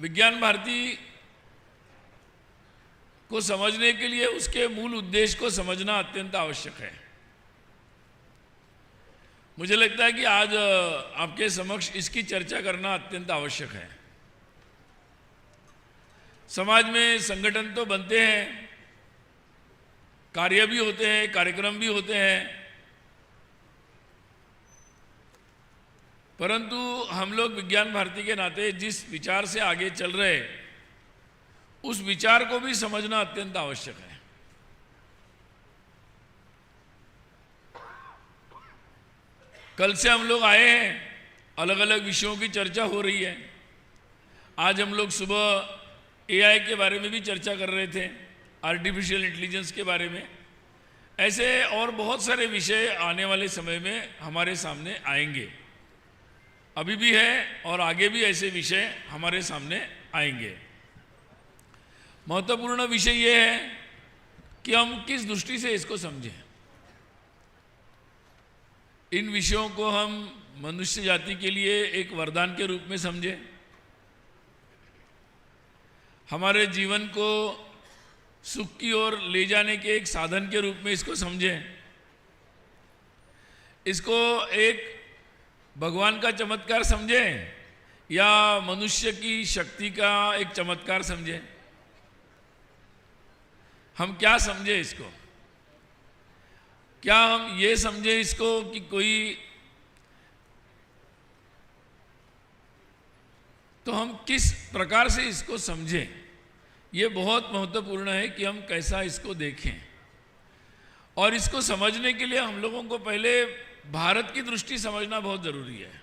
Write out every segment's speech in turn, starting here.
विज्ञान भारती को समझने के लिए उसके मूल उद्देश्य को समझना अत्यंत आवश्यक है। मुझे लगता है कि आज आपके समक्ष इसकी चर्चा करना अत्यंत आवश्यक है। समाज में संगठन तो बनते हैं, कार्य भी होते हैं, कार्यक्रम भी होते हैं, परंतु हम लोग विज्ञान भारती के नाते जिस विचार से आगे चल रहे उस विचार को भी समझना अत्यंत आवश्यक है। कल से हम लोग आए हैं, अलग अलग विषयों की चर्चा हो रही है। आज हम लोग सुबह एआई के बारे में भी चर्चा कर रहे थे, आर्टिफिशियल इंटेलिजेंस के बारे में। ऐसे और बहुत सारे विषय आने वाले समय में हमारे सामने आएंगे, अभी भी है और आगे भी ऐसे विषय हमारे सामने आएंगे। महत्वपूर्ण विषय ये है कि हम किस दृष्टि से इसको समझें। इन विषयों को हम मनुष्य जाति के लिए एक वरदान के रूप में समझें, हमारे जीवन को सुख की ओर ले जाने के एक साधन के रूप में इसको समझें, इसको एक भगवान का चमत्कार समझें या मनुष्य की शक्ति का एक चमत्कार समझें। हम क्या समझें इसको? क्या हम ये समझें इसको कि कोई, तो हम किस प्रकार से इसको समझें, ये बहुत महत्वपूर्ण है कि हम कैसा इसको देखें। और इसको समझने के लिए हम लोगों को पहले भारत की दृष्टि समझना बहुत जरूरी है,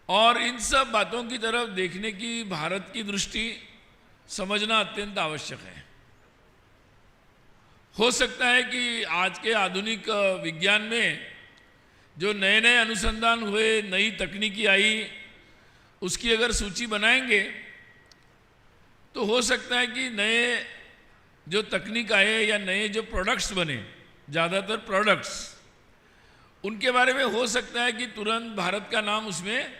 और इन सब बातों की तरफ देखने की भारत की दृष्टि समझना अत्यंत आवश्यक है। हो सकता है कि आज के आधुनिक विज्ञान में जो नए नए अनुसंधान हुए, नई तकनीकी आई, उसकी अगर सूची बनाएंगे तो हो सकता है कि नए जो तकनीक आए या नए जो प्रोडक्ट्स बने, ज़्यादातर प्रोडक्ट्स, उनके बारे में हो सकता है कि तुरंत भारत का नाम उसमें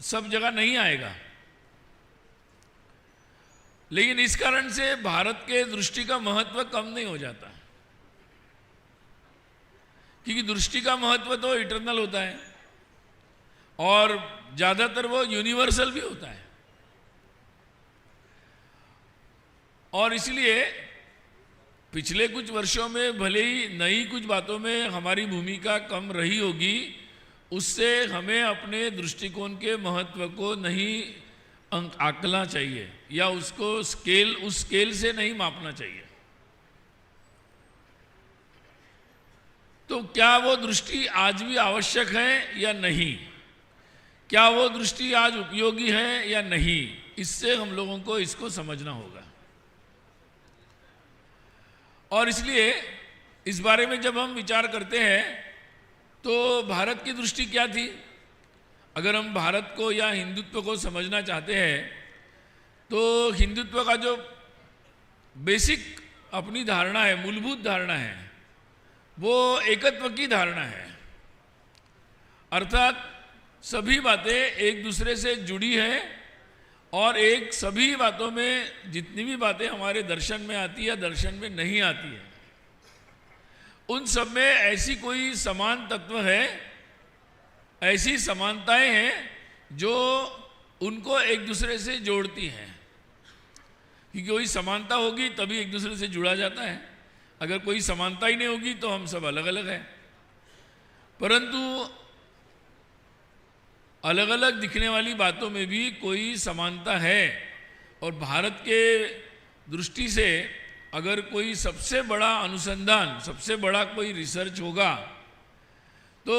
सब जगह नहीं आएगा। लेकिन इस कारण से भारत के दृष्टि का महत्व कम नहीं हो जाता, क्योंकि दृष्टि का महत्व तो इटरनल होता है और ज़्यादातर वो यूनिवर्सल भी होता है। और इसलिए पिछले कुछ वर्षों में भले ही नई कुछ बातों में हमारी भूमिका कम रही होगी, उससे हमें अपने दृष्टिकोण के महत्व को नहीं आंकना चाहिए या उसको उस स्केल से नहीं मापना चाहिए। तो क्या वो दृष्टि आज भी आवश्यक है या नहीं, क्या वो दृष्टि आज उपयोगी है या नहीं, इससे हम लोगों को इसको समझना होगा। और इसलिए इस बारे में जब हम विचार करते हैं तो भारत की दृष्टि क्या थी। अगर हम भारत को या हिंदुत्व को समझना चाहते हैं तो हिंदुत्व का जो बेसिक अपनी धारणा है, मूलभूत धारणा है, वो एकत्व की धारणा है। अर्थात सभी बातें एक दूसरे से जुड़ी हैं और एक सभी बातों में जितनी भी बातें हमारे दर्शन में आती है या दर्शन में नहीं आती है, उन सब में ऐसी कोई समान तत्व है, ऐसी समानताएं हैं जो उनको एक दूसरे से जोड़ती हैं। क्योंकि कोई समानता होगी तभी एक दूसरे से जुड़ा जाता है, अगर कोई समानता ही नहीं होगी तो हम सब अलग अलग हैं। परंतु अलग अलग दिखने वाली बातों में भी कोई समानता है, और भारत के दृष्टि से अगर कोई सबसे बड़ा अनुसंधान, सबसे बड़ा कोई रिसर्च होगा तो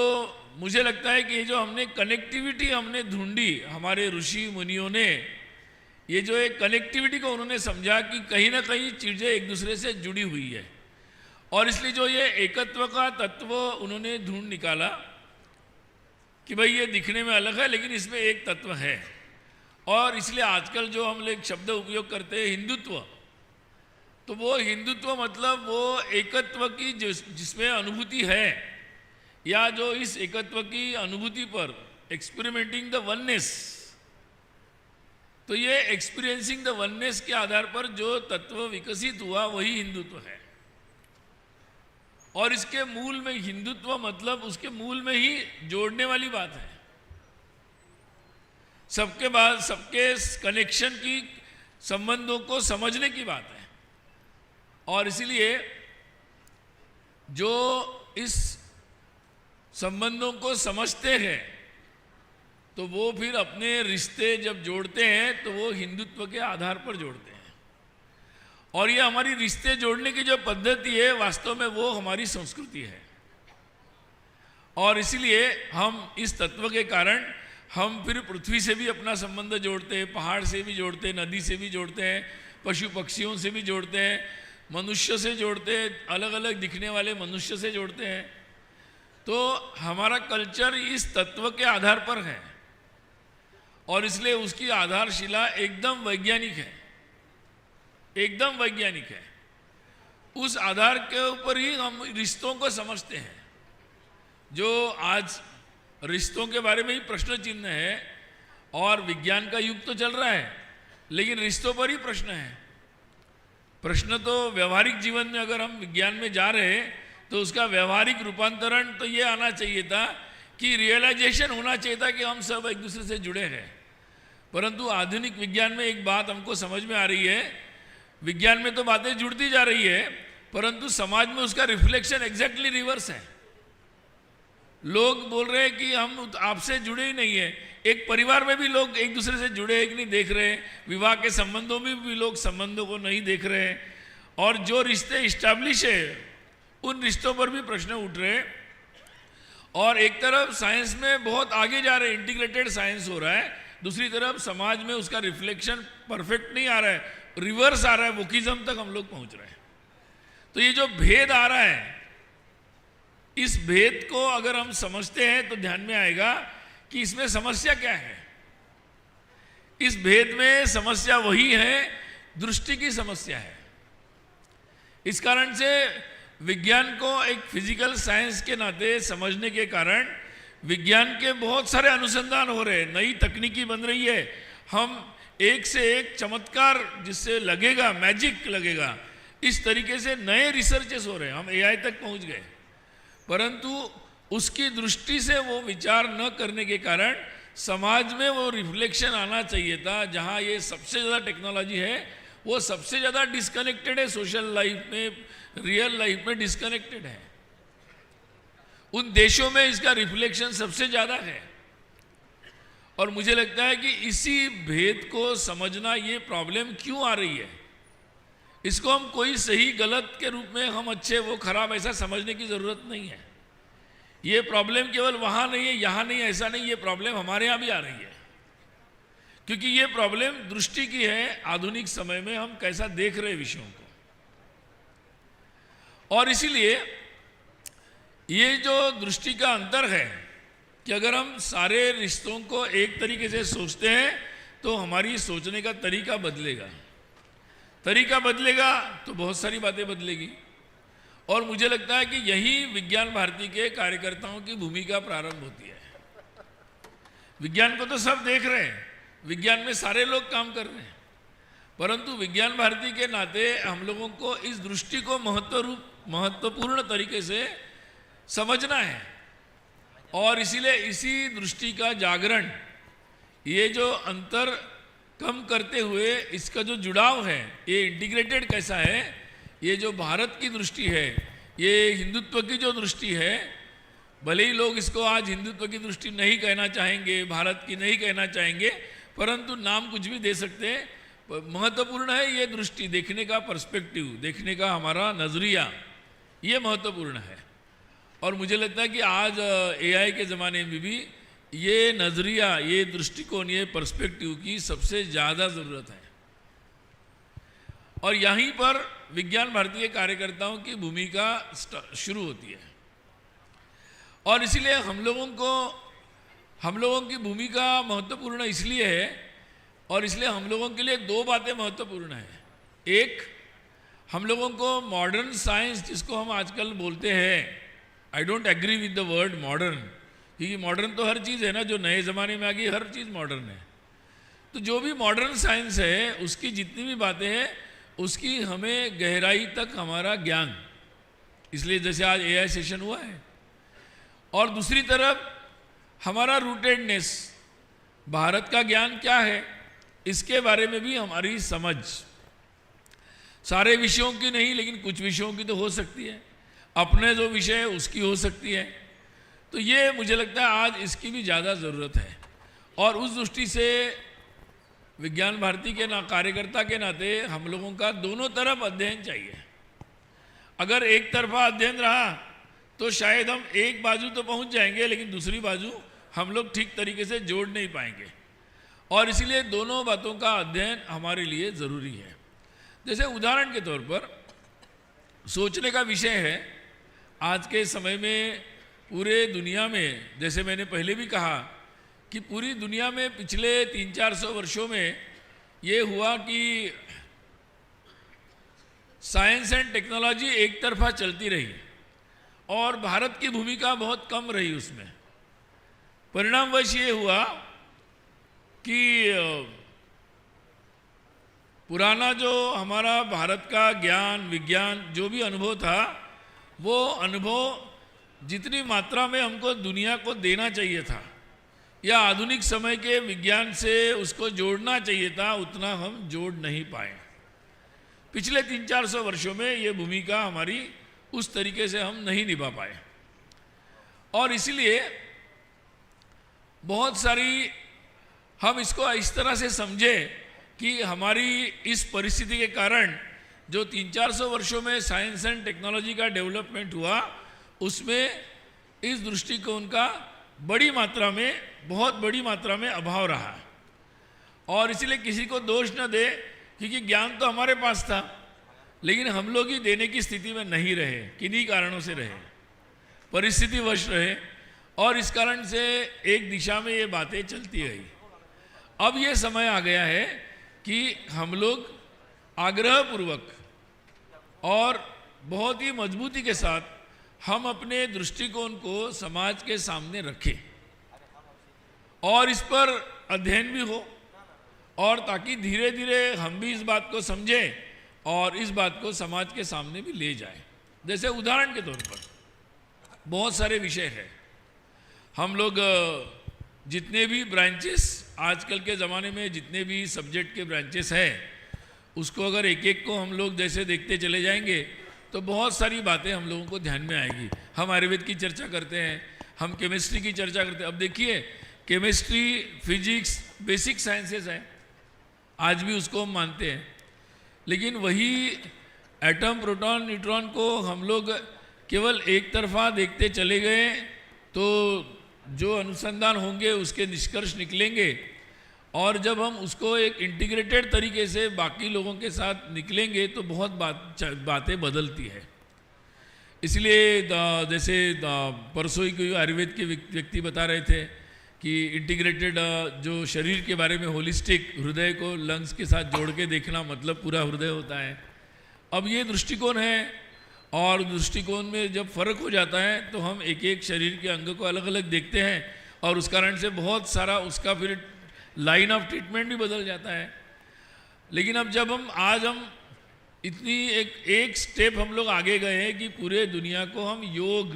मुझे लगता है कि ये जो हमने कनेक्टिविटी हमने ढूंढी, हमारे ऋषि मुनियों ने ये जो एक कनेक्टिविटी को उन्होंने समझा कि कहीं ना कहीं चीज़ें एक दूसरे से जुड़ी हुई है, और इसलिए जो ये एकत्व का तत्व उन्होंने ढूंढ निकाला कि भाई ये दिखने में अलग है लेकिन इसमें एक तत्व है। और इसलिए आजकल जो हम लोग शब्द उपयोग करते हैं हिंदुत्व, तो वो हिंदुत्व मतलब वो एकत्व की जिसमें अनुभूति है, या जो इस एकत्व की अनुभूति पर एक्सपेरिमेंटिंग द वननेस, तो ये एक्सपीरियंसिंग द वननेस के आधार पर जो तत्व विकसित हुआ वही हिंदुत्व है। और इसके मूल में हिंदुत्व मतलब उसके मूल में ही जोड़ने वाली बात है, सबके बाद सबके कनेक्शन की, संबंधों को समझने की बात है। और इसलिए जो इस संबंधों को समझते हैं तो वो फिर अपने रिश्ते जब जोड़ते हैं तो वो हिंदुत्व के आधार पर जोड़ते हैं। और ये हमारी रिश्ते जोड़ने की जो पद्धति है वास्तव में वो हमारी संस्कृति है। और इसलिए हम इस तत्व के कारण हम फिर पृथ्वी से भी अपना संबंध जोड़ते हैं, पहाड़ से भी जोड़ते हैं, नदी से भी जोड़ते हैं, पशु पक्षियों से भी जोड़ते हैं, मनुष्य से जोड़ते हैं, अलग अलग दिखने वाले मनुष्य से जोड़ते हैं। तो हमारा कल्चर इस तत्व के आधार पर है और इसलिए उसकी आधारशिला एकदम वैज्ञानिक है, एकदम वैज्ञानिक है। उस आधार के ऊपर ही हम रिश्तों को समझते हैं। जो आज रिश्तों के बारे में ही प्रश्न चिन्ह है और विज्ञान का युग तो चल रहा है, लेकिन रिश्तों पर ही प्रश्न है। प्रश्न तो व्यवहारिक जीवन में अगर हम विज्ञान में जा रहे हैं तो उसका व्यवहारिक रूपांतरण तो ये आना चाहिए था कि रियलाइजेशन होना चाहिए था कि हम सब एक दूसरे से जुड़े हैं। परंतु आधुनिक विज्ञान में एक बात हमको समझ में आ रही है, विज्ञान में तो बातें जुड़ती जा रही है परंतु समाज में उसका रिफ्लेक्शन एग्जैक्टली रिवर्स है। लोग बोल रहे हैं कि हम आपसे जुड़े ही नहीं है। एक परिवार में भी लोग एक दूसरे से जुड़े हैं कि नहीं देख रहे हैं, विवाह के संबंधों में भी लोग संबंधों को नहीं देख रहे हैं, और जो रिश्ते इस्टेब्लिश है उन रिश्तों पर भी प्रश्न उठ रहे हैं। और एक तरफ साइंस में बहुत आगे जा रहे हैं, इंटीग्रेटेड साइंस हो रहा है, दूसरी तरफ समाज में उसका रिफ्लेक्शन परफेक्ट नहीं आ रहा है, रिवर्स आ रहा है, वोकिज्म तक हम लोग पहुंच रहे हैं। तो ये जो भेद आ रहा है, इस भेद को अगर हम समझते हैं तो ध्यान में आएगा कि इसमें समस्या क्या है। इस भेद में समस्या वही है, दृष्टि की समस्या है। इस कारण से विज्ञान को एक फिजिकल साइंस के नाते समझने के कारण विज्ञान के बहुत सारे अनुसंधान हो रहे हैं, नई तकनीकी बन रही है। हम एक से एक चमत्कार, जिससे लगेगा मैजिक लगेगा, इस तरीके से नए रिसर्चेस हो रहे हैं। हम एआई तक पहुंच गए, परंतु उसकी दृष्टि से वो विचार न करने के कारण समाज में वो रिफ्लेक्शन आना चाहिए था। जहाँ ये सबसे ज़्यादा टेक्नोलॉजी है वो सबसे ज़्यादा डिस्कनेक्टेड है, सोशल लाइफ में, रियल लाइफ में डिस्कनेक्टेड है। उन देशों में इसका रिफ्लेक्शन सबसे ज़्यादा है। और मुझे लगता है कि इसी भेद को समझना, ये प्रॉब्लम क्यों आ रही है, इसको हम कोई सही गलत के रूप में, हम अच्छे वो खराब, ऐसा समझने की ज़रूरत नहीं है। ये प्रॉब्लम केवल वहाँ नहीं है, यहाँ नहीं है, ऐसा नहीं, ये प्रॉब्लम हमारे यहाँ भी आ रही है। क्योंकि ये प्रॉब्लम दृष्टि की है, आधुनिक समय में हम कैसा देख रहे विषयों को। और इसीलिए ये जो दृष्टि का अंतर है कि अगर हम सारे रिश्तों को एक तरीके से सोचते हैं तो हमारी सोचने का तरीका बदलेगा। तरीका बदलेगा तो बहुत सारी बातें बदलेगी। और मुझे लगता है कि यही विज्ञान भारती के कार्यकर्ताओं की भूमिका प्रारंभ होती है। विज्ञान को तो सब देख रहे हैं, विज्ञान में सारे लोग काम कर रहे हैं, परंतु विज्ञान भारती के नाते हम लोगों को इस दृष्टि को महत्वपूर्ण तरीके से समझना है। और इसीलिए इसी दृष्टि का जागरण, ये जो अंतर कम करते हुए इसका जो जुड़ाव है, ये इंटीग्रेटेड कैसा है, ये जो भारत की दृष्टि है, ये हिंदुत्व की जो दृष्टि है, भले ही लोग इसको आज हिंदुत्व की दृष्टि नहीं कहना चाहेंगे, भारत की नहीं कहना चाहेंगे, परंतु नाम कुछ भी दे सकते हैं, महत्वपूर्ण है ये दृष्टि, देखने का पर्सपेक्टिव, देखने का हमारा नज़रिया, ये महत्वपूर्ण है। और मुझे लगता है कि आज एआई के ज़माने में भी ये नज़रिया, ये दृष्टिकोण, ये पर्सपेक्टिव की सबसे ज़्यादा ज़रूरत है। और यहीं पर विज्ञान भारतीय कार्यकर्ताओं की भूमिका शुरू होती है। और इसीलिए हम लोगों की भूमिका महत्वपूर्ण इसलिए है, और इसलिए हम लोगों के लिए दो बातें महत्वपूर्ण हैं। एक, हम लोगों को मॉडर्न साइंस, जिसको हम आजकल बोलते हैं, I don't agree with the word modern, क्योंकि मॉडर्न तो हर चीज़ है ना, जो नए ज़माने में आ गई हर चीज़ मॉडर्न है। तो जो भी मॉडर्न साइंस है उसकी जितनी भी बातें हैं उसकी हमें गहराई तक हमारा ज्ञान, इसलिए जैसे आज एआई सेशन हुआ है, और दूसरी तरफ हमारा रूटेडनेस, भारत का ज्ञान क्या है इसके बारे में भी हमारी समझ, सारे विषयों की नहीं लेकिन कुछ विषयों की तो हो सकती है, अपने जो विषय है उसकी हो सकती है। तो ये मुझे लगता है आज इसकी भी ज़्यादा ज़रूरत है, और उस दृष्टि से विज्ञान भारती के कार्यकर्ता के नाते हम लोगों का दोनों तरफ अध्ययन चाहिए। अगर एक तरफा अध्ययन रहा तो शायद हम एक बाजू तो पहुंच जाएंगे लेकिन दूसरी बाजू हम लोग ठीक तरीके से जोड़ नहीं पाएंगे, और इसीलिए दोनों बातों का अध्ययन हमारे लिए ज़रूरी है। जैसे उदाहरण के तौर पर सोचने का विषय है, आज के समय में पूरे दुनिया में, जैसे मैंने पहले भी कहा कि पूरी दुनिया में पिछले 300-400 वर्षों में ये हुआ कि साइंस एंड टेक्नोलॉजी एक तरफा चलती रही और भारत की भूमिका बहुत कम रही उसमें। परिणामवश ये हुआ कि पुराना जो हमारा भारत का ज्ञान विज्ञान जो भी अनुभव था, वो अनुभव जितनी मात्रा में हमको दुनिया को देना चाहिए था या आधुनिक समय के विज्ञान से उसको जोड़ना चाहिए था, उतना हम जोड़ नहीं पाए। पिछले 300-400 वर्षों में ये भूमिका हमारी उस तरीके से हम नहीं निभा पाए, और इसलिए बहुत सारी हम इसको इस तरह से समझे कि हमारी इस परिस्थिति के कारण जो 300-400 वर्षों में साइंस एंड टेक्नोलॉजी का डेवलपमेंट हुआ, उसमें इस दृष्टिकोण का बड़ी मात्रा में, बहुत बड़ी मात्रा में अभाव रहा, और इसलिए किसी को दोष न दे क्योंकि ज्ञान तो हमारे पास था लेकिन हम लोग ही देने की स्थिति में नहीं रहे, किन्हीं कारणों से रहे, परिस्थितिवश रहे, और इस कारण से एक दिशा में ये बातें चलती रही। अब ये समय आ गया है कि हम लोग आग्रहपूर्वक और बहुत ही मजबूती के साथ हम अपने दृष्टिकोण को समाज के सामने रखें और इस पर अध्ययन भी हो, और ताकि धीरे धीरे हम भी इस बात को समझें और इस बात को समाज के सामने भी ले जाएं। जैसे उदाहरण के तौर पर बहुत सारे विषय हैं, हम लोग जितने भी ब्रांचेस आजकल के ज़माने में जितने भी सब्जेक्ट के ब्रांचेस हैं उसको अगर एक एक को हम लोग जैसे देखते चले जाएंगे तो बहुत सारी बातें हम लोगों को ध्यान में आएगी। हम आयुर्वेद की चर्चा करते हैं, हम केमिस्ट्री की चर्चा करते हैं। अब देखिए केमिस्ट्री, फिजिक्स बेसिक साइंसेस हैं, आज भी उसको हम मानते हैं, लेकिन वही एटम, प्रोटॉन, न्यूट्रॉन को हम लोग केवल एक तरफा देखते चले गए तो जो अनुसंधान होंगे उसके निष्कर्ष निकलेंगे, और जब हम उसको एक इंटीग्रेटेड तरीके से बाकी लोगों के साथ निकलेंगे तो बहुत बातें बदलती है। इसलिए जैसे परसों ही कोई आयुर्वेद के व्यक्ति बता रहे थे कि इंटीग्रेटेड जो शरीर के बारे में होलिस्टिक, हृदय को लंग्स के साथ जोड़ के देखना मतलब पूरा हृदय होता है। अब ये दृष्टिकोण है, और दृष्टिकोण में जब फर्क हो जाता है तो हम एक एक शरीर के अंग को अलग अलग देखते हैं, और उस कारण से बहुत सारा उसका फिर लाइन ऑफ ट्रीटमेंट भी बदल जाता है। लेकिन अब जब आज हम इतनी एक स्टेप हम लोग आगे गए हैं कि पूरे दुनिया को हम योग,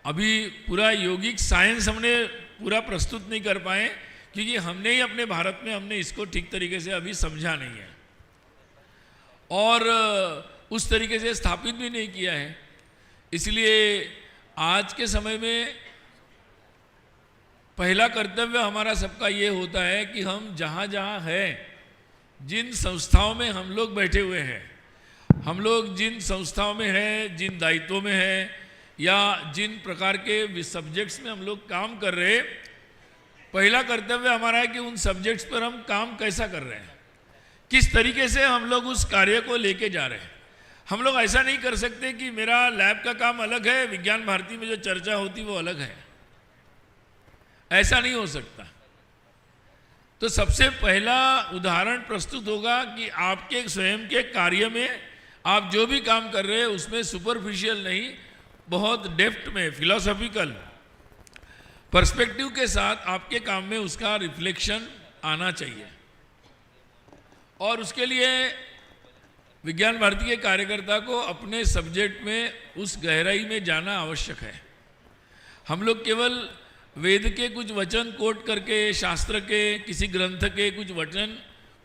अभी पूरा योगिक साइंस हमने पूरा प्रस्तुत नहीं कर पाए क्योंकि हमने ही अपने भारत में हमने इसको ठीक तरीके से अभी समझा नहीं है और उस तरीके से स्थापित भी नहीं किया है। इसलिए आज के समय में पहला कर्तव्य हमारा सबका ये होता है कि हम जहाँ जहाँ हैं, जिन संस्थाओं में हम लोग बैठे हुए हैं, हम लोग जिन संस्थाओं में हैं, जिन दायित्वों में हैं, या जिन प्रकार के सब्जेक्ट्स में हम लोग काम कर रहे हैं, पहला कर्तव्य हमारा है कि उन सब्जेक्ट्स पर हम काम कैसा कर रहे हैं, किस तरीके से हम लोग उस कार्य को लेके जा रहे हैं। हम लोग ऐसा नहीं कर सकते कि मेरा लैब का काम अलग है, विज्ञान भारती में जो चर्चा होती वो अलग है, ऐसा नहीं हो सकता। तो सबसे पहला उदाहरण प्रस्तुत होगा कि आपके स्वयं के कार्य में आप जो भी काम कर रहे हैं उसमें सुपरफिशियल नहीं, बहुत डेप्थ में फिलॉसॉफिकल पर्सपेक्टिव के साथ आपके काम में उसका रिफ्लेक्शन आना चाहिए। और उसके लिए विज्ञान भारती के कार्यकर्ता को अपने सब्जेक्ट में उस गहराई में जाना आवश्यक है। हम लोग केवल वेद के कुछ वचन कोट करके, शास्त्र के किसी ग्रंथ के कुछ वचन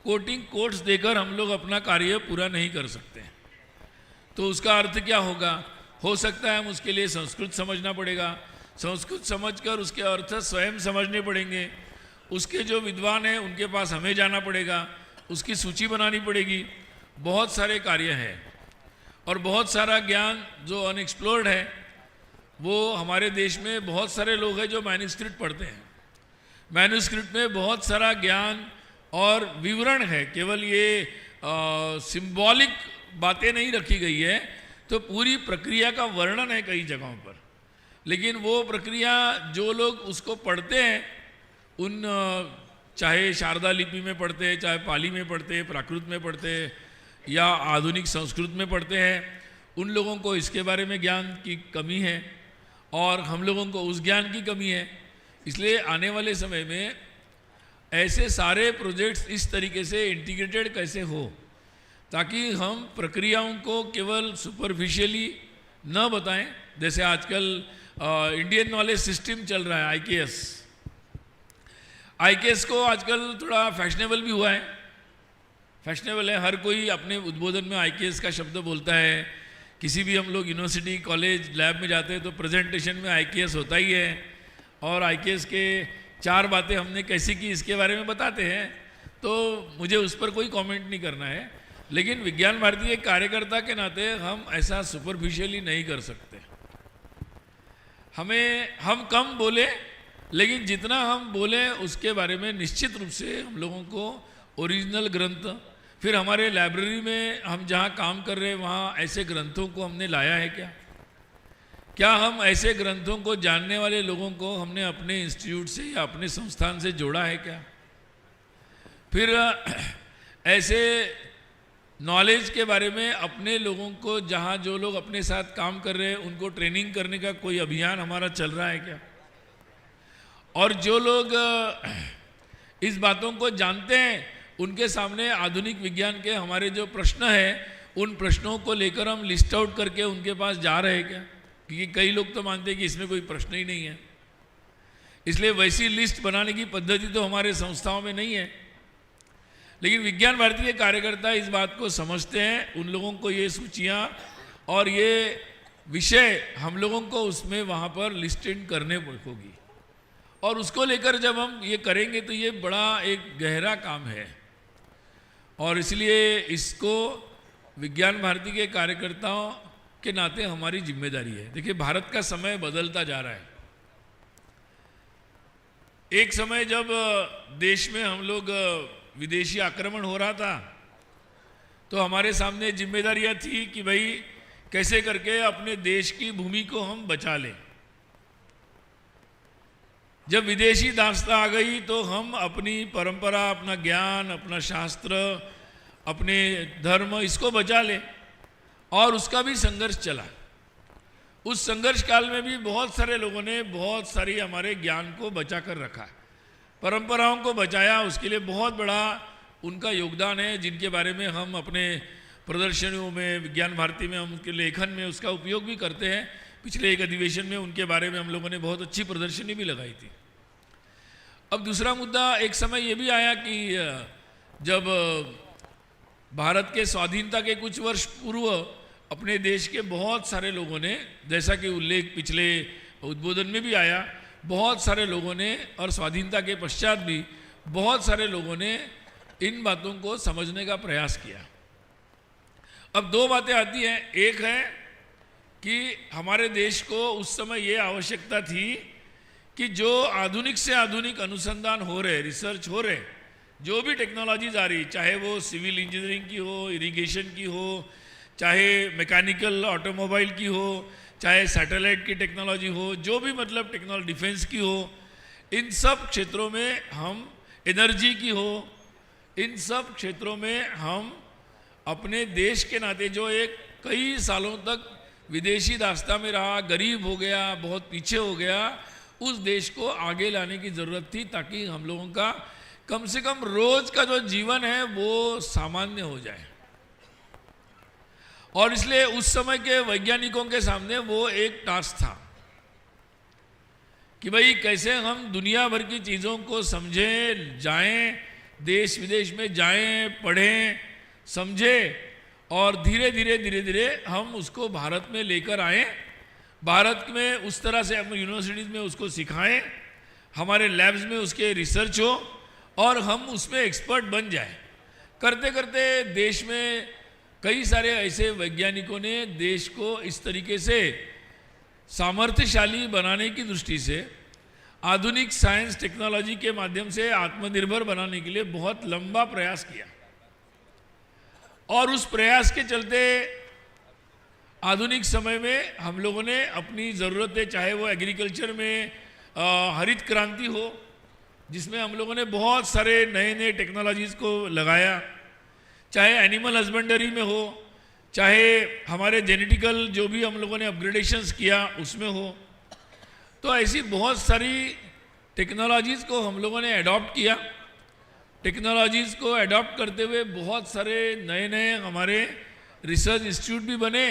कोटिंग कोट्स देकर हम लोग अपना कार्य पूरा नहीं कर सकते। तो उसका अर्थ क्या होगा? हो सकता है हम उसके लिए संस्कृत समझना पड़ेगा, संस्कृत समझकर उसके अर्थ स्वयं समझने पड़ेंगे, उसके जो विद्वान हैं उनके पास हमें जाना पड़ेगा, उसकी सूची बनानी पड़ेगी। बहुत सारे कार्य हैं और बहुत सारा ज्ञान जो अनएक्सप्लोर्ड है, वो हमारे देश में बहुत सारे लोग हैं जो मैन्युस्क्रिप्ट पढ़ते हैं। मैन्युस्क्रिप्ट में बहुत सारा ज्ञान और विवरण है, केवल ये सिंबॉलिक बातें नहीं रखी गई है, तो पूरी प्रक्रिया का वर्णन है कई जगहों पर। लेकिन वो प्रक्रिया जो लोग उसको पढ़ते हैं, उन चाहे शारदा लिपि में पढ़ते हैं, चाहे पाली में पढ़ते हैं, प्राकृत में पढ़ते हैं या आधुनिक संस्कृत में पढ़ते हैं, उन लोगों को इसके बारे में ज्ञान की कमी है और हम लोगों को उस ज्ञान की कमी है। इसलिए आने वाले समय में ऐसे सारे प्रोजेक्ट्स इस तरीके से इंटीग्रेटेड कैसे हो, ताकि हम प्रक्रियाओं को केवल सुपरफिशियली न बताएं। जैसे आजकल इंडियन नॉलेज सिस्टम चल रहा है, आईकेएस। आईकेएस को आजकल थोड़ा फैशनेबल भी हुआ है, फैशनेबल है, हर कोई अपने उद्बोधन में आईकेएस का शब्द बोलता है। किसी भी हम लोग यूनिवर्सिटी, कॉलेज, लैब में जाते हैं तो प्रेजेंटेशन में आईकेएस होता ही है, और आईकेएस के 4 बातें हमने कैसी की इसके बारे में बताते हैं। तो मुझे उस पर कोई कमेंट नहीं करना है, लेकिन विज्ञान भारती के कार्यकर्ता के नाते हम ऐसा सुपरफिशियली नहीं कर सकते। हम कम बोले, लेकिन जितना हम बोले उसके बारे में निश्चित रूप से हम लोगों को ओरिजिनल ग्रंथ, फिर हमारे लाइब्रेरी में हम जहाँ काम कर रहे हैं वहाँ ऐसे ग्रंथों को हमने लाया है क्या हम ऐसे ग्रंथों को जानने वाले लोगों को हमने अपने इंस्टीट्यूट से या अपने संस्थान से जोड़ा है क्या? फिर ऐसे नॉलेज के बारे में अपने लोगों को, जहाँ जो लोग अपने साथ काम कर रहे हैं उनको ट्रेनिंग करने का कोई अभियान हमारा चल रहा है क्या? और जो लोग इस बातों को जानते हैं उनके सामने आधुनिक विज्ञान के हमारे जो प्रश्न हैं, उन प्रश्नों को लेकर हम लिस्ट आउट करके उनके पास जा रहे हैं क्या? क्योंकि कई लोग तो मानते हैं कि इसमें कोई प्रश्न ही नहीं है। इसलिए वैसी लिस्ट बनाने की पद्धति तो हमारे संस्थाओं में नहीं है। लेकिन विज्ञान भारती के कार्यकर्ता इस बात को समझते हैं, उन लोगों को ये सूचियाँ और ये विषय हम लोगों को उसमें वहाँ पर लिस्ट इन करने होगी, और उसको लेकर जब हम ये करेंगे तो ये बड़ा एक गहरा काम है। और इसलिए इसको विज्ञान भारती के कार्यकर्ताओं के नाते हमारी जिम्मेदारी है। देखिए, भारत का समय बदलता जा रहा है। एक समय जब देश में हम लोग विदेशी आक्रमण हो रहा था तो हमारे सामने जिम्मेदारियां थी कि भाई कैसे करके अपने देश की भूमि को हम बचा लें। जब विदेशी दास्ता आ गई तो हम अपनी परंपरा, अपना ज्ञान, अपना शास्त्र, अपने धर्म, इसको बचा लें, और उसका भी संघर्ष चला। उस संघर्ष काल में भी बहुत सारे लोगों ने बहुत सारी हमारे ज्ञान को बचा कर रखा, परंपराओं को बचाया। उसके लिए बहुत बड़ा उनका योगदान है, जिनके बारे में हम अपने प्रदर्शनियों में, विज्ञान भारती में, हम उनके लेखन में उसका उपयोग भी करते हैं। पिछले एक अधिवेशन में उनके बारे में हम लोगों ने बहुत अच्छी प्रदर्शनी भी लगाई थी। अब दूसरा मुद्दा, एक समय ये भी आया कि जब भारत के स्वाधीनता के कुछ वर्ष पूर्व अपने देश के बहुत सारे लोगों ने, जैसा कि उल्लेख पिछले उद्बोधन में भी आया, बहुत सारे लोगों ने, और स्वाधीनता के पश्चात भी बहुत सारे लोगों ने इन बातों को समझने का प्रयास किया। अब 2 बातें आती हैं। एक है कि हमारे देश को उस समय ये आवश्यकता थी कि जो आधुनिक से आधुनिक अनुसंधान हो रहे, रिसर्च हो रहे, जो भी टेक्नोलॉजीज आ रही, चाहे वो सिविल इंजीनियरिंग की हो, इरिगेशन की हो, चाहे मैकेनिकल ऑटोमोबाइल की हो, चाहे सैटेलाइट की टेक्नोलॉजी हो, जो भी मतलब टेक्नोलॉजी, डिफेंस की हो, इन सब क्षेत्रों में हम, एनर्जी की हो, इन सब क्षेत्रों में हम अपने देश के नाते, जो एक कई सालों तक विदेशी दास्ता में रहा, गरीब हो गया, बहुत पीछे हो गया, उस देश को आगे लाने की ज़रूरत थी, ताकि हम लोगों का कम से कम रोज का जो जीवन है वो सामान्य हो जाए। और इसलिए उस समय के वैज्ञानिकों के सामने वो एक टास्क था कि भाई कैसे हम दुनिया भर की चीज़ों को समझें, जाएं, देश विदेश में जाएं, पढ़ें, समझें और धीरे धीरे हम उसको भारत में लेकर आएं, भारत में उस तरह से हम यूनिवर्सिटीज़ में उसको सिखाएं, हमारे लैब्स में उसके रिसर्च हो और हम उसमें एक्सपर्ट बन जाएं। करते करते देश में कई सारे ऐसे वैज्ञानिकों ने देश को इस तरीके से सामर्थ्यशाली बनाने की दृष्टि से आधुनिक साइंस टेक्नोलॉजी के माध्यम से आत्मनिर्भर बनाने के लिए बहुत लंबा प्रयास किया। और उस प्रयास के चलते आधुनिक समय में हम लोगों ने अपनी ज़रूरतें, चाहे वो एग्रीकल्चर में हरित क्रांति हो जिसमें हम लोगों ने बहुत सारे नए नए टेक्नोलॉजीज़ को लगाया, चाहे एनिमल हस्बेंडरी में हो, चाहे हमारे जेनेटिकल जो भी हम लोगों ने अपग्रेडेशंस किया उसमें हो, तो ऐसी बहुत सारी टेक्नोलॉजीज़ को हम लोगों ने अडॉप्ट किया। टेक्नोलॉजीज़ को अडॉप्ट करते हुए बहुत सारे नए नए हमारे रिसर्च इंस्टीट्यूट भी बने।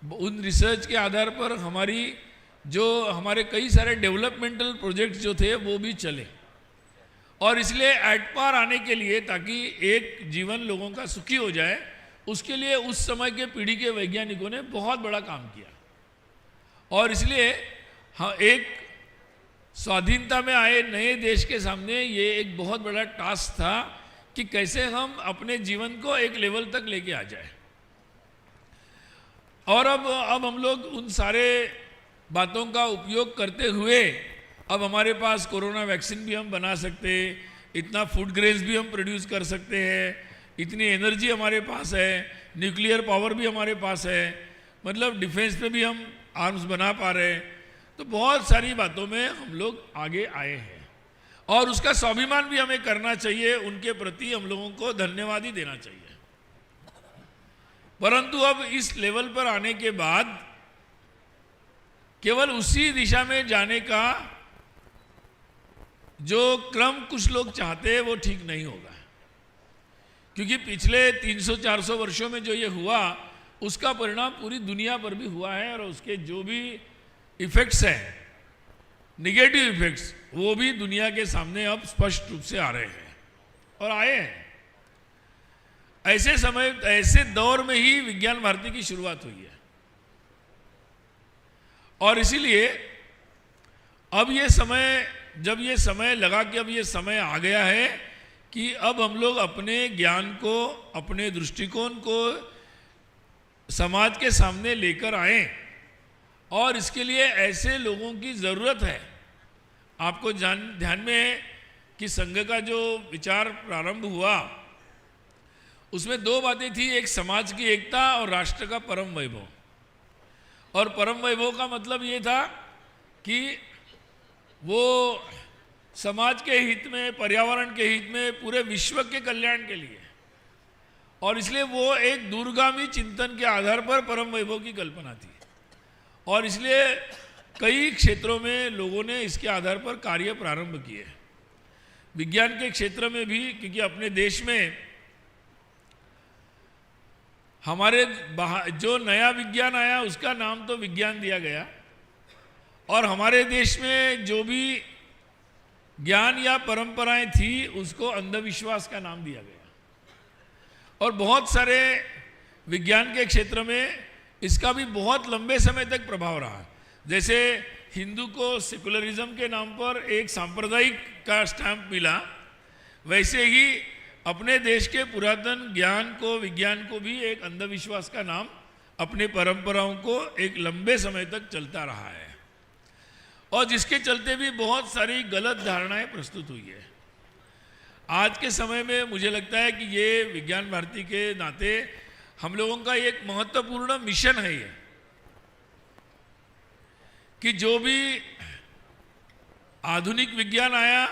उन रिसर्च के आधार पर हमारे कई सारे डेवलपमेंटल प्रोजेक्ट्स जो थे वो भी चले। और इसलिए एट पार आने के लिए, ताकि एक जीवन लोगों का सुखी हो जाए, उसके लिए उस समय के पीढ़ी के वैज्ञानिकों ने बहुत बड़ा काम किया। और इसलिए हाँ, एक स्वाधीनता में आए नए देश के सामने ये एक बहुत बड़ा टास्क था कि कैसे हम अपने जीवन को एक लेवल तक लेके आ जाए। और अब हम लोग उन सारे बातों का उपयोग करते हुए अब हमारे पास कोरोना वैक्सीन भी हम बना सकते हैं, इतना फूड ग्रेन्स भी हम प्रोड्यूस कर सकते हैं, इतनी एनर्जी हमारे पास है, न्यूक्लियर पावर भी हमारे पास है, मतलब डिफेंस में भी हम आर्म्स बना पा रहे हैं। तो बहुत सारी बातों में हम लोग आगे आए हैं और उसका स्वाभिमान भी हमें करना चाहिए, उनके प्रति हम लोगों को धन्यवाद ही देना चाहिए। परंतु अब इस लेवल पर आने के बाद केवल उसी दिशा में जाने का जो क्रम कुछ लोग चाहते हैं वो ठीक नहीं होगा, क्योंकि पिछले 300-400 वर्षों में जो ये हुआ उसका परिणाम पूरी दुनिया पर भी हुआ है और उसके जो भी इफेक्ट्स हैं, निगेटिव इफेक्ट्स, वो भी दुनिया के सामने अब स्पष्ट रूप से आ रहे हैं और आए हैं। ऐसे दौर में ही विज्ञान भारती की शुरुआत हुई है। और इसीलिए अब जब ये समय लगा कि अब ये समय आ गया है कि अब हम लोग अपने ज्ञान को, अपने दृष्टिकोण को समाज के सामने लेकर आए और इसके लिए ऐसे लोगों की ज़रूरत है। आपको ध्यान में है कि संघ का जो विचार प्रारंभ हुआ उसमें दो बातें थी, एक समाज की एकता और राष्ट्र का परम वैभव। और परम वैभव का मतलब ये था कि वो समाज के हित में, पर्यावरण के हित में, पूरे विश्व के कल्याण के लिए, और इसलिए वो एक दूरगामी चिंतन के आधार पर परम वैभव की कल्पना थी। और इसलिए कई क्षेत्रों में लोगों ने इसके आधार पर कार्य प्रारंभ किए, विज्ञान के क्षेत्र में भी, क्योंकि अपने देश में हमारे जो नया विज्ञान आया उसका नाम तो विज्ञान दिया गया, और हमारे देश में जो भी ज्ञान या परंपराएं थी उसको अंधविश्वास का नाम दिया गया। और बहुत सारे विज्ञान के क्षेत्र में इसका भी बहुत लंबे समय तक प्रभाव रहा। जैसे हिंदू को सेकुलरिज्म के नाम पर एक सांप्रदायिक का स्टैंप मिला, वैसे ही अपने देश के पुरातन ज्ञान को, विज्ञान को भी एक अंधविश्वास का नाम, अपने परंपराओं को एक लंबे समय तक चलता रहा है, और जिसके चलते भी बहुत सारी गलत धारणाएं प्रस्तुत हुई है। आज के समय में मुझे लगता है कि ये विज्ञान भारती के नाते हम लोगों का एक महत्वपूर्ण मिशन है ये, कि जो भी आधुनिक विज्ञान आया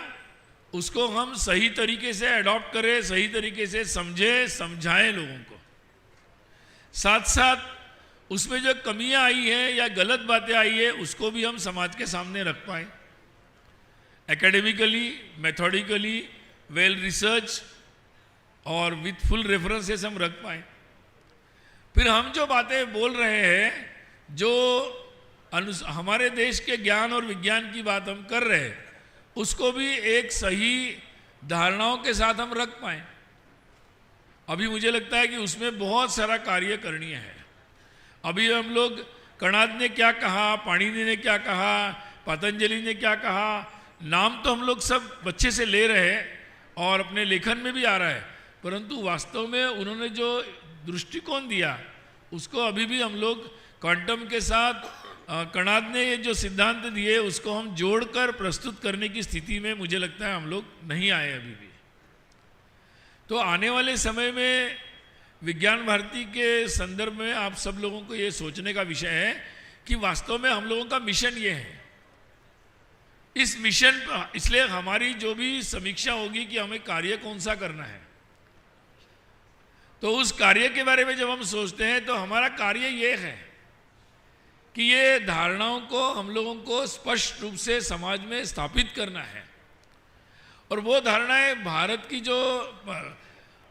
उसको हम सही तरीके से अडॉप्ट करें, सही तरीके से समझें, समझाएं लोगों को। साथ साथ उसमें जो कमियां आई हैं या गलत बातें आई है उसको भी हम समाज के सामने रख पाएं, एकेडमिकली, मेथोडिकली, वेल रिसर्च और विथ फुल रेफरेंसेस हम रख पाए। फिर हम जो बातें बोल रहे हैं, जो हमारे देश के ज्ञान और विज्ञान की बात हम कर रहे हैं, उसको भी एक सही धारणाओं के साथ हम रख पाए। अभी मुझे लगता है कि उसमें बहुत सारा कार्य करणीय है। अभी हम लोग कणाद ने क्या कहा, पाणिनि ने क्या कहा, पतंजलि ने क्या कहा, नाम तो हम लोग सब बच्चे से ले रहे हैं और अपने लेखन में भी आ रहा है, परंतु वास्तव में उन्होंने जो दृष्टिकोण दिया उसको अभी भी हम लोग क्वांटम के साथ कणाद ने ये जो सिद्धांत दिए उसको हम जोड़कर प्रस्तुत करने की स्थिति में मुझे लगता है हम लोग नहीं आए अभी भी। तो आने वाले समय में विज्ञान भारती के संदर्भ में आप सब लोगों को ये सोचने का विषय है कि वास्तव में हम लोगों का मिशन ये है। इस मिशन, इसलिए हमारी जो भी समीक्षा होगी कि हमें कार्य कौन सा करना है, तो उस कार्य के बारे में जब हम सोचते हैं तो हमारा कार्य ये है कि ये धारणाओं को हम लोगों को स्पष्ट रूप से समाज में स्थापित करना है। और वो धारणाएं भारत की जो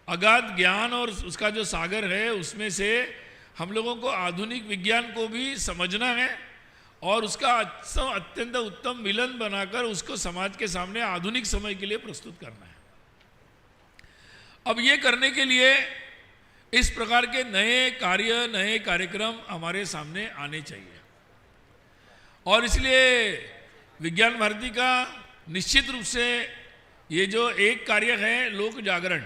अगाध ज्ञान और उसका जो सागर है उसमें से हम लोगों को आधुनिक विज्ञान को भी समझना है और उसका अत्यंत उत्तम मिलन बनाकर उसको समाज के सामने आधुनिक समय के लिए प्रस्तुत करना है। अब ये करने के लिए इस प्रकार के नए कार्य, नए कार्यक्रम हमारे सामने आने चाहिए। और इसलिए विज्ञान भारती का निश्चित रूप से ये जो एक कार्य है लोक जागरण,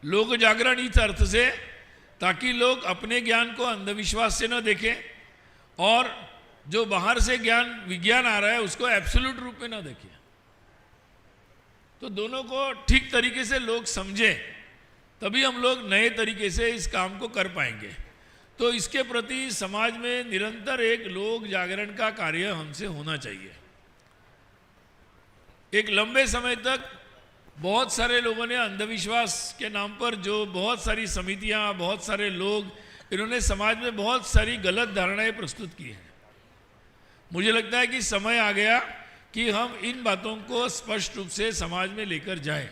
लोक जागरण इस अर्थ से ताकि लोग अपने ज्ञान को अंधविश्वास से न देखें और जो बाहर से ज्ञान विज्ञान आ रहा है उसको एब्सोल्यूट रूप में न देखें, तो दोनों को ठीक तरीके से लोग समझें, तभी हम लोग नए तरीके से इस काम को कर पाएंगे। तो इसके प्रति समाज में निरंतर एक लोक जागरण का कार्य हमसे होना चाहिए। एक लंबे समय तक बहुत सारे लोगों ने अंधविश्वास के नाम पर जो बहुत सारी समितियां, बहुत सारे लोग, इन्होंने समाज में बहुत सारी गलत धारणाएं प्रस्तुत की हैं। मुझे लगता है कि समय आ गया कि हम इन बातों को स्पष्ट रूप से समाज में लेकर जाएं।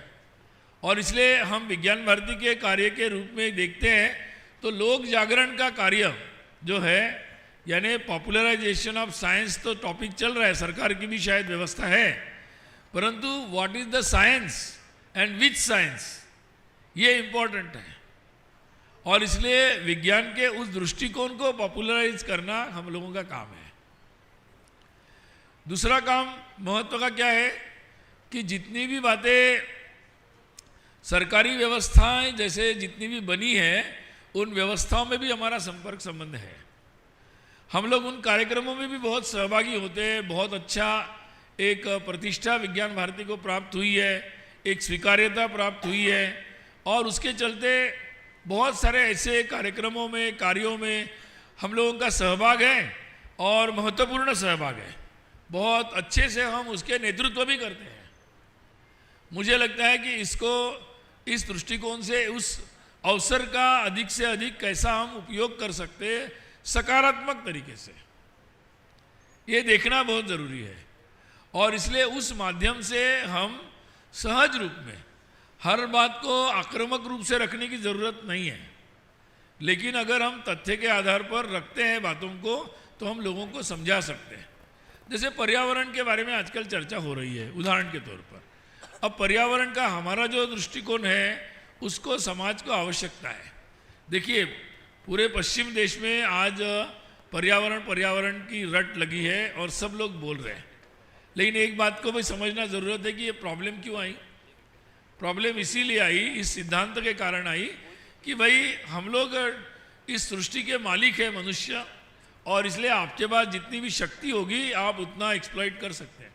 और इसलिए हम विज्ञान भारती के कार्य के रूप में देखते हैं तो लोक जागरण का कार्य जो है, यानी पॉपुलराइजेशन ऑफ साइंस, तो टॉपिक चल रहा है, सरकार की भी शायद व्यवस्था है, परंतु what is the science and which science, ये इम्पोर्टेंट है। और इसलिए विज्ञान के उस दृष्टिकोण को पॉपुलराइज करना हम लोगों का काम है। दूसरा काम महत्व का क्या है कि जितनी भी बातें सरकारी व्यवस्थाएं जैसे जितनी भी बनी है उन व्यवस्थाओं में भी हमारा संपर्क संबंध है। हम लोग उन कार्यक्रमों में भी बहुत सहभागी होते हैं। बहुत अच्छा एक प्रतिष्ठा विज्ञान भारती को प्राप्त हुई है, एक स्वीकार्यता प्राप्त हुई है और उसके चलते बहुत सारे ऐसे कार्यक्रमों में, कार्यों में हम लोगों का सहभाग है और महत्वपूर्ण सहभाग है। बहुत अच्छे से हम उसके नेतृत्व भी करते हैं। मुझे लगता है कि इसको इस दृष्टिकोण से उस अवसर का अधिक से अधिक कैसा हम उपयोग कर सकते हैं सकारात्मक तरीके से, ये देखना बहुत ज़रूरी है। और इसलिए उस माध्यम से हम सहज रूप में हर बात को आक्रामक रूप से रखने की ज़रूरत नहीं है, लेकिन अगर हम तथ्य के आधार पर रखते हैं बातों को तो हम लोगों को समझा सकते हैं। जैसे पर्यावरण के बारे में आजकल चर्चा हो रही है उदाहरण के तौर पर। अब पर्यावरण का हमारा जो दृष्टिकोण है उसको समाज को आवश्यकता है। देखिए पूरे पश्चिम देश में आज पर्यावरण की रट लगी है और सब लोग बोल रहे हैं, लेकिन एक बात को भी समझना ज़रूरत है कि ये प्रॉब्लम क्यों आई। प्रॉब्लम इसीलिए आई, इस सिद्धांत के कारण आई कि भाई हम लोग इस सृष्टि के मालिक है मनुष्य, और इसलिए आपके पास जितनी भी शक्ति होगी आप उतना एक्सप्लॉइट कर सकते हैं।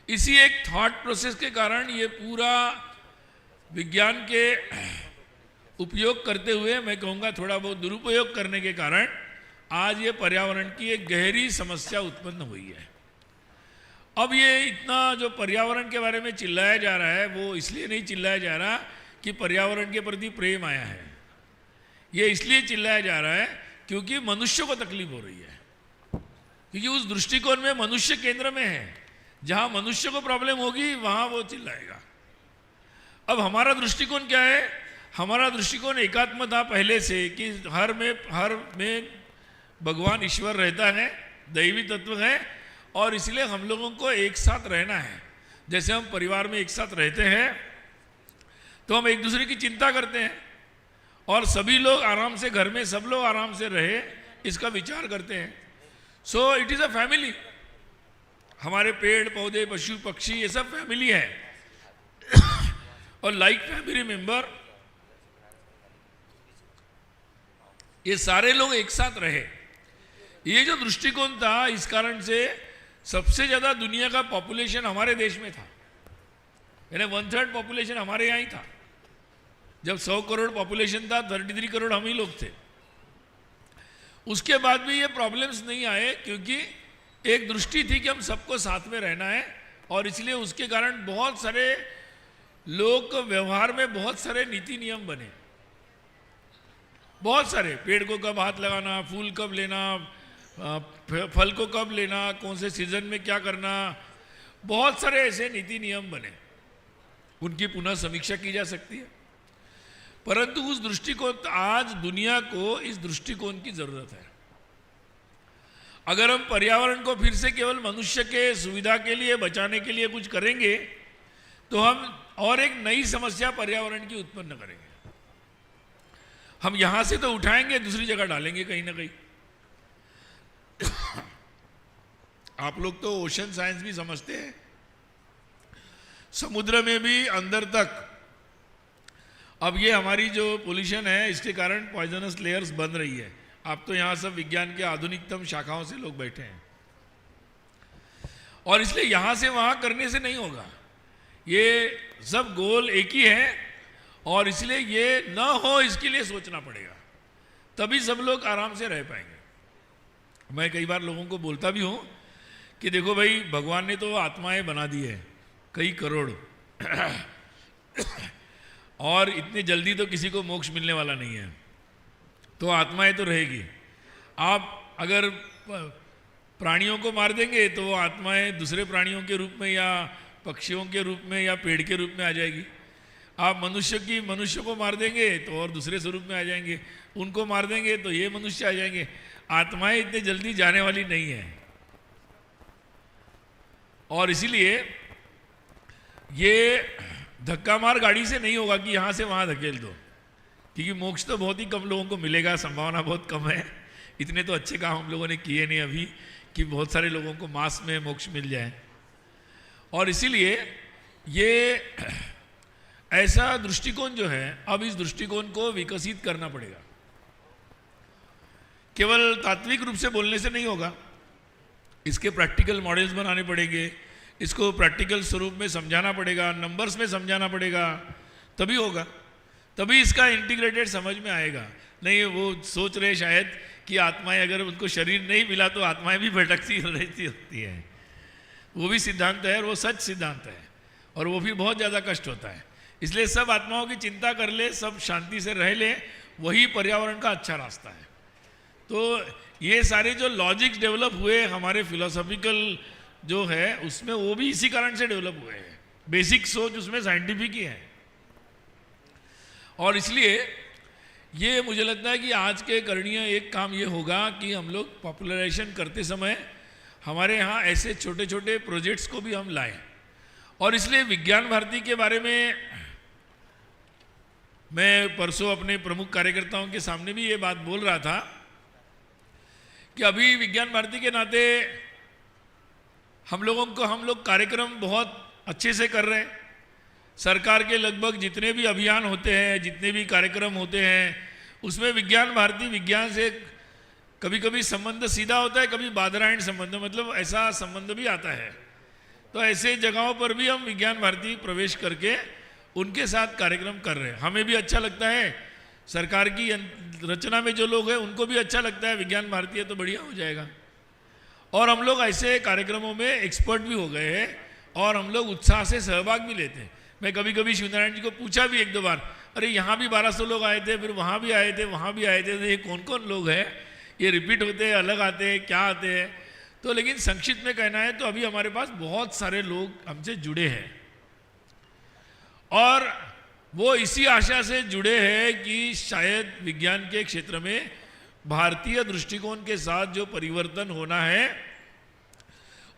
इसी एक थॉट प्रोसेस के कारण ये पूरा विज्ञान के उपयोग करते हुए, मैं कहूँगा थोड़ा बहुत दुरुपयोग करने के कारण आज ये पर्यावरण की एक गहरी समस्या उत्पन्न हुई है। अब ये इतना जो पर्यावरण के बारे में चिल्लाया जा रहा है वो इसलिए नहीं चिल्लाया जा रहा कि पर्यावरण के प्रति प्रेम आया है, ये इसलिए चिल्लाया जा रहा है क्योंकि मनुष्य को तकलीफ हो रही है, क्योंकि उस दृष्टिकोण में मनुष्य केंद्र में है। जहां मनुष्य को प्रॉब्लम होगी वहां वो चिल्लाएगा। अब हमारा दृष्टिकोण क्या है? हमारा दृष्टिकोण एकात्म था पहले से कि हर में भगवान ईश्वर रहता है, दैवी तत्व है, और इसलिए हम लोगों को एक साथ रहना है। जैसे हम परिवार में एक साथ रहते हैं तो हम एक दूसरे की चिंता करते हैं और सभी लोग आराम से, घर में सब लोग आराम से रहे, इसका विचार करते हैं। So it is a family. हमारे पेड़ पौधे, पशु पक्षी, ये सब फैमिली है। और लाइक फैमिली मेंबर, ये सारे लोग एक साथ रहे। ये जो दृष्टिकोण था, इस कारण से सबसे ज्यादा दुनिया का पॉपुलेशन हमारे देश में था, यानी 1/3 पॉपुलेशन हमारे यहाँ ही था। जब 100 करोड़ पॉपुलेशन था, 33 करोड़ हम ही लोग थे। उसके बाद भी ये प्रॉब्लम्स नहीं आए, क्योंकि एक दृष्टि थी कि हम सबको साथ में रहना है, और इसलिए उसके कारण बहुत सारे लोक व्यवहार में बहुत सारे नीति नियम बने। बहुत सारे, पेड़ को कब हाथ लगाना, फूल कब लेना, फल को कब लेना, कौन से सीजन में क्या करना, बहुत सारे ऐसे नीति नियम बने। उनकी पुनः समीक्षा की जा सकती है, परंतु उस दृष्टिकोण, आज दुनिया को इस दृष्टिकोण की जरूरत है। अगर हम पर्यावरण को फिर से केवल मनुष्य के सुविधा के लिए, बचाने के लिए कुछ करेंगे, तो हम और एक नई समस्या पर्यावरण की उत्पन्न करेंगे। हम यहां से तो उठाएंगे, दूसरी जगह डालेंगे कहीं ना कहीं। आप लोग तो ओशन साइंस भी समझते हैं। समुद्र में भी अंदर तक अब ये हमारी जो पोल्यूशन है, इसके कारण पॉइजनस लेयर्स बन रही है। आप तो यहाँ सब विज्ञान के आधुनिकतम शाखाओं से लोग बैठे हैं, और इसलिए यहाँ से वहाँ करने से नहीं होगा। ये सब गोल एक ही है, और इसलिए ये न हो, इसके लिए सोचना पड़ेगा, तभी सब लोग आराम से रह पाएंगे। मैं कई बार लोगों को बोलता भी हूँ कि देखो भाई, भगवान ने तो आत्माएं बना दी है कई करोड़, और इतनी जल्दी तो किसी को मोक्ष मिलने वाला नहीं है, तो आत्माएं तो रहेगी। आप अगर प्राणियों को मार देंगे तो वो आत्माएं दूसरे प्राणियों के रूप में, या पक्षियों के रूप में, या पेड़ के रूप में आ जाएगी। आप मनुष्य को मार देंगे तो और दूसरे स्वरूप में आ जाएंगे, उनको मार देंगे तो ये मनुष्य आ जाएंगे। आत्माएं इतने जल्दी जाने वाली नहीं है, और इसीलिए ये धक्का मार गाड़ी से नहीं होगा कि यहां से वहां धकेल दो, क्योंकि मोक्ष तो बहुत ही कम लोगों को मिलेगा, संभावना बहुत कम है। इतने तो अच्छे काम हम लोगों ने किए नहीं अभी कि बहुत सारे लोगों को मास में मोक्ष मिल जाए। और इसीलिए ये ऐसा दृष्टिकोण जो है, अब इस दृष्टिकोण को विकसित करना पड़ेगा। केवल तात्विक रूप से बोलने से नहीं होगा, इसके प्रैक्टिकल मॉडल्स बनाने पड़ेंगे, इसको प्रैक्टिकल स्वरूप में समझाना पड़ेगा, नंबर्स में समझाना पड़ेगा, तभी होगा, तभी इसका इंटीग्रेटेड समझ में आएगा। नहीं वो सोच रहे शायद कि आत्माएं, अगर उनको शरीर नहीं मिला तो आत्माएं भी भटकती रहती होती है। वो भी सिद्धांत है, और वो सच सिद्धांत है, और वो भी बहुत ज़्यादा कष्ट होता है। इसलिए सब आत्माओं की चिंता कर ले, सब शांति से रह ले, वही पर्यावरण का अच्छा रास्ता है। तो ये सारे जो लॉजिक्स डेवलप हुए हमारे फिलोसॉफिकल जो है, उसमें वो भी इसी कारण से डेवलप हुए हैं। बेसिक सोच उसमें साइंटिफिक ही है, और इसलिए ये मुझे लगता है कि आज के करणीय एक काम ये होगा कि हम लोग पॉपुलराइजेशन करते समय हमारे यहाँ ऐसे छोटे छोटे प्रोजेक्ट्स को भी हम लाएं। और इसलिए विज्ञान भारती के बारे में मैं परसों अपने प्रमुख कार्यकर्ताओं के सामने भी ये बात बोल रहा था कि अभी विज्ञान भारती के नाते हम लोग कार्यक्रम बहुत अच्छे से कर रहे हैं। सरकार के लगभग जितने भी अभियान होते हैं, जितने भी कार्यक्रम होते हैं, उसमें विज्ञान भारती, विज्ञान से कभी कभी संबंध सीधा होता है, कभी बादरायण संबंध, मतलब ऐसा संबंध भी आता है। तो ऐसे जगहों पर भी हम विज्ञान भारती प्रवेश करके उनके साथ कार्यक्रम कर रहे हैं। हमें भी अच्छा लगता है, सरकार की रचना में जो लोग हैं उनको भी अच्छा लगता है, विज्ञान भारती है तो बढ़िया हो जाएगा। और हम लोग ऐसे कार्यक्रमों में एक्सपर्ट भी हो गए हैं, और हम लोग उत्साह से सहभाग भी लेते हैं। मैं कभी कभी शिवनारायण जी को पूछा भी 1-2 बार, अरे यहाँ भी 1200 लोग आए थे, फिर वहाँ भी आए थे, वहाँ भी आए थे, तो ये कौन कौन लोग हैं, ये रिपीट होते हैं, अलग आते हैं, क्या आते हैं? तो लेकिन संक्षिप्त में कहना है तो अभी हमारे पास बहुत सारे लोग हमसे जुड़े हैं और वो इसी आशा से जुड़े हैं कि शायद विज्ञान के क्षेत्र में भारतीय दृष्टिकोण के साथ जो परिवर्तन होना है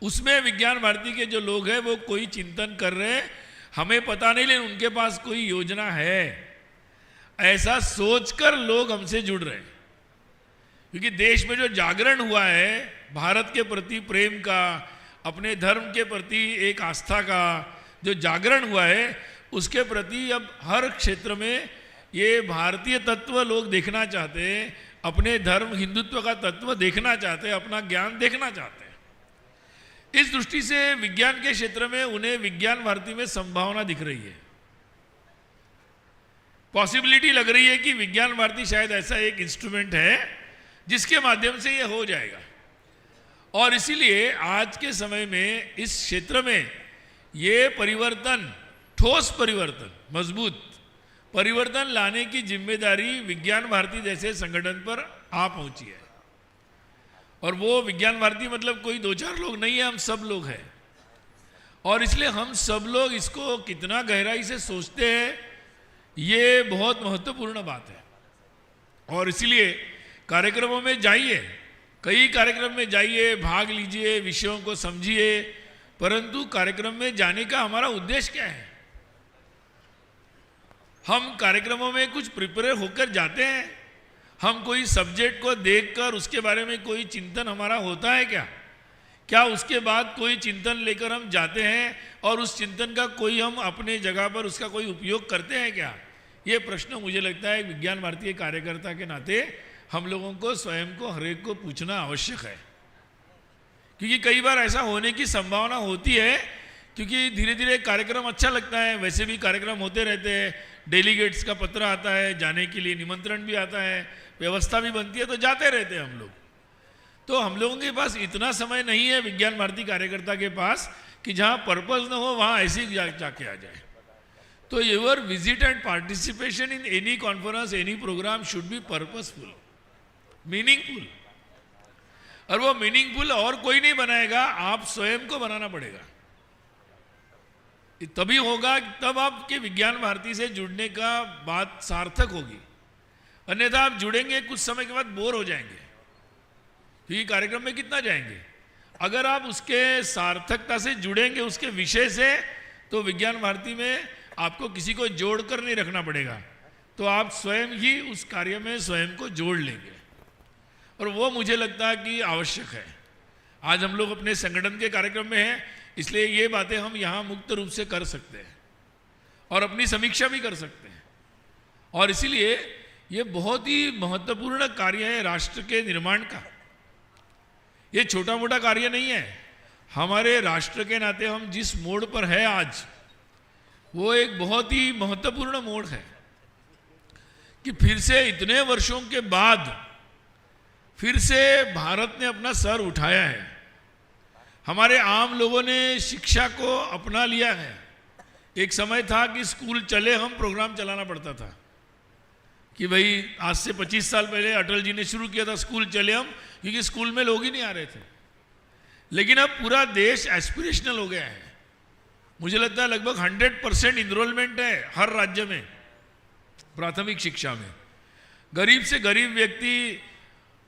उसमें विज्ञान भारती के जो लोग हैं वो कोई चिंतन कर रहे हैं, हमें पता नहीं लेकिन उनके पास कोई योजना है, ऐसा सोचकर लोग हमसे जुड़ रहे हैं। क्योंकि देश में जो जागरण हुआ है भारत के प्रति प्रेम का, अपने धर्म के प्रति एक आस्था का जो जागरण हुआ है, उसके प्रति अब हर क्षेत्र में ये भारतीय तत्व लोग देखना चाहते हैं, अपने धर्म हिंदुत्व का तत्व देखना चाहते हैं, अपना ज्ञान देखना चाहते हैं। इस दृष्टि से विज्ञान के क्षेत्र में उन्हें विज्ञान भारती में संभावना दिख रही है, पॉसिबिलिटी लग रही है कि विज्ञान भारती शायद ऐसा एक इंस्ट्रूमेंट है जिसके माध्यम से ये हो जाएगा। और इसीलिए आज के समय में इस क्षेत्र में ये परिवर्तन, ठोस परिवर्तन, मजबूत परिवर्तन लाने की जिम्मेदारी विज्ञान भारती जैसे संगठन पर आ पहुंची है। और वो विज्ञान भारती मतलब कोई दो चार लोग नहीं है, हम सब लोग हैं। और इसलिए हम सब लोग इसको कितना गहराई से सोचते हैं ये बहुत महत्वपूर्ण बात है। और इसीलिए कार्यक्रमों में जाइए, कई कार्यक्रम में जाइए, भाग लीजिए, विषयों को समझिए, परंतु कार्यक्रम में जाने का हमारा उद्देश्य क्या है? हम कार्यक्रमों में कुछ प्रिपेयर होकर जाते हैं? हम कोई सब्जेक्ट को देखकर उसके बारे में कोई चिंतन हमारा होता है क्या? क्या उसके बाद कोई चिंतन लेकर हम जाते हैं और उस चिंतन का कोई हम अपने जगह पर उसका कोई उपयोग करते हैं क्या? ये प्रश्न मुझे लगता है विज्ञान भारती कार्यकर्ता के नाते हम लोगों को स्वयं को हर एक को पूछना आवश्यक है। क्योंकि कई बार ऐसा होने की संभावना होती है, क्योंकि धीरे धीरे कार्यक्रम अच्छा लगता है, वैसे भी कार्यक्रम होते रहते हैं, डेलीगेट्स का पत्र आता है, जाने के लिए निमंत्रण भी आता है, व्यवस्था भी बनती है, तो जाते रहते हैं हम लोग। तो हम लोगों के पास इतना समय नहीं है विज्ञान भारती कार्यकर्ता के पास कि जहाँ पर्पस न हो वहाँ ऐसे ही जाके आ जाए। तो your visit and participation in any conference, any programme should be purposeful, meaningful. और वो मीनिंगफुल और कोई नहीं बनाएगा, आप स्वयं को बनाना पड़ेगा, तभी होगा, तब आपके विज्ञान भारती से जुड़ने का बात सार्थक होगी। अन्यथा आप जुड़ेंगे, कुछ समय के बाद बोर हो जाएंगे, क्योंकि कार्यक्रम में कितना जाएंगे। अगर आप उसके सार्थकता से जुड़ेंगे, उसके विषय से, तो विज्ञान भारती में आपको किसी को जोड़कर नहीं रखना पड़ेगा, तो आप स्वयं ही उस कार्य में स्वयं को जोड़ लेंगे। और वो मुझे लगता है कि आवश्यक है। आज हम लोग अपने संगठन के कार्यक्रम में हैं, इसलिए ये बातें हम यहाँ मुक्त रूप से कर सकते हैं और अपनी समीक्षा भी कर सकते हैं। और इसीलिए ये बहुत ही महत्वपूर्ण कार्य है राष्ट्र के निर्माण का। ये छोटा मोटा कार्य नहीं है। हमारे राष्ट्र के नाते हम जिस मोड़ पर है आज, वो एक बहुत ही महत्वपूर्ण मोड़ है कि फिर से इतने वर्षों के बाद फिर से भारत ने अपना सर उठाया है। हमारे आम लोगों ने शिक्षा को अपना लिया है। एक समय था कि स्कूल चले हम प्रोग्राम चलाना पड़ता था, कि भाई आज से 25 साल पहले अटल जी ने शुरू किया था स्कूल चले हम, क्योंकि स्कूल में लोग ही नहीं आ रहे थे। लेकिन अब पूरा देश एस्पिरेशनल हो गया है। मुझे लगता है लगभग 100% इनरोलमेंट है हर राज्य में प्राथमिक शिक्षा में। गरीब से गरीब व्यक्ति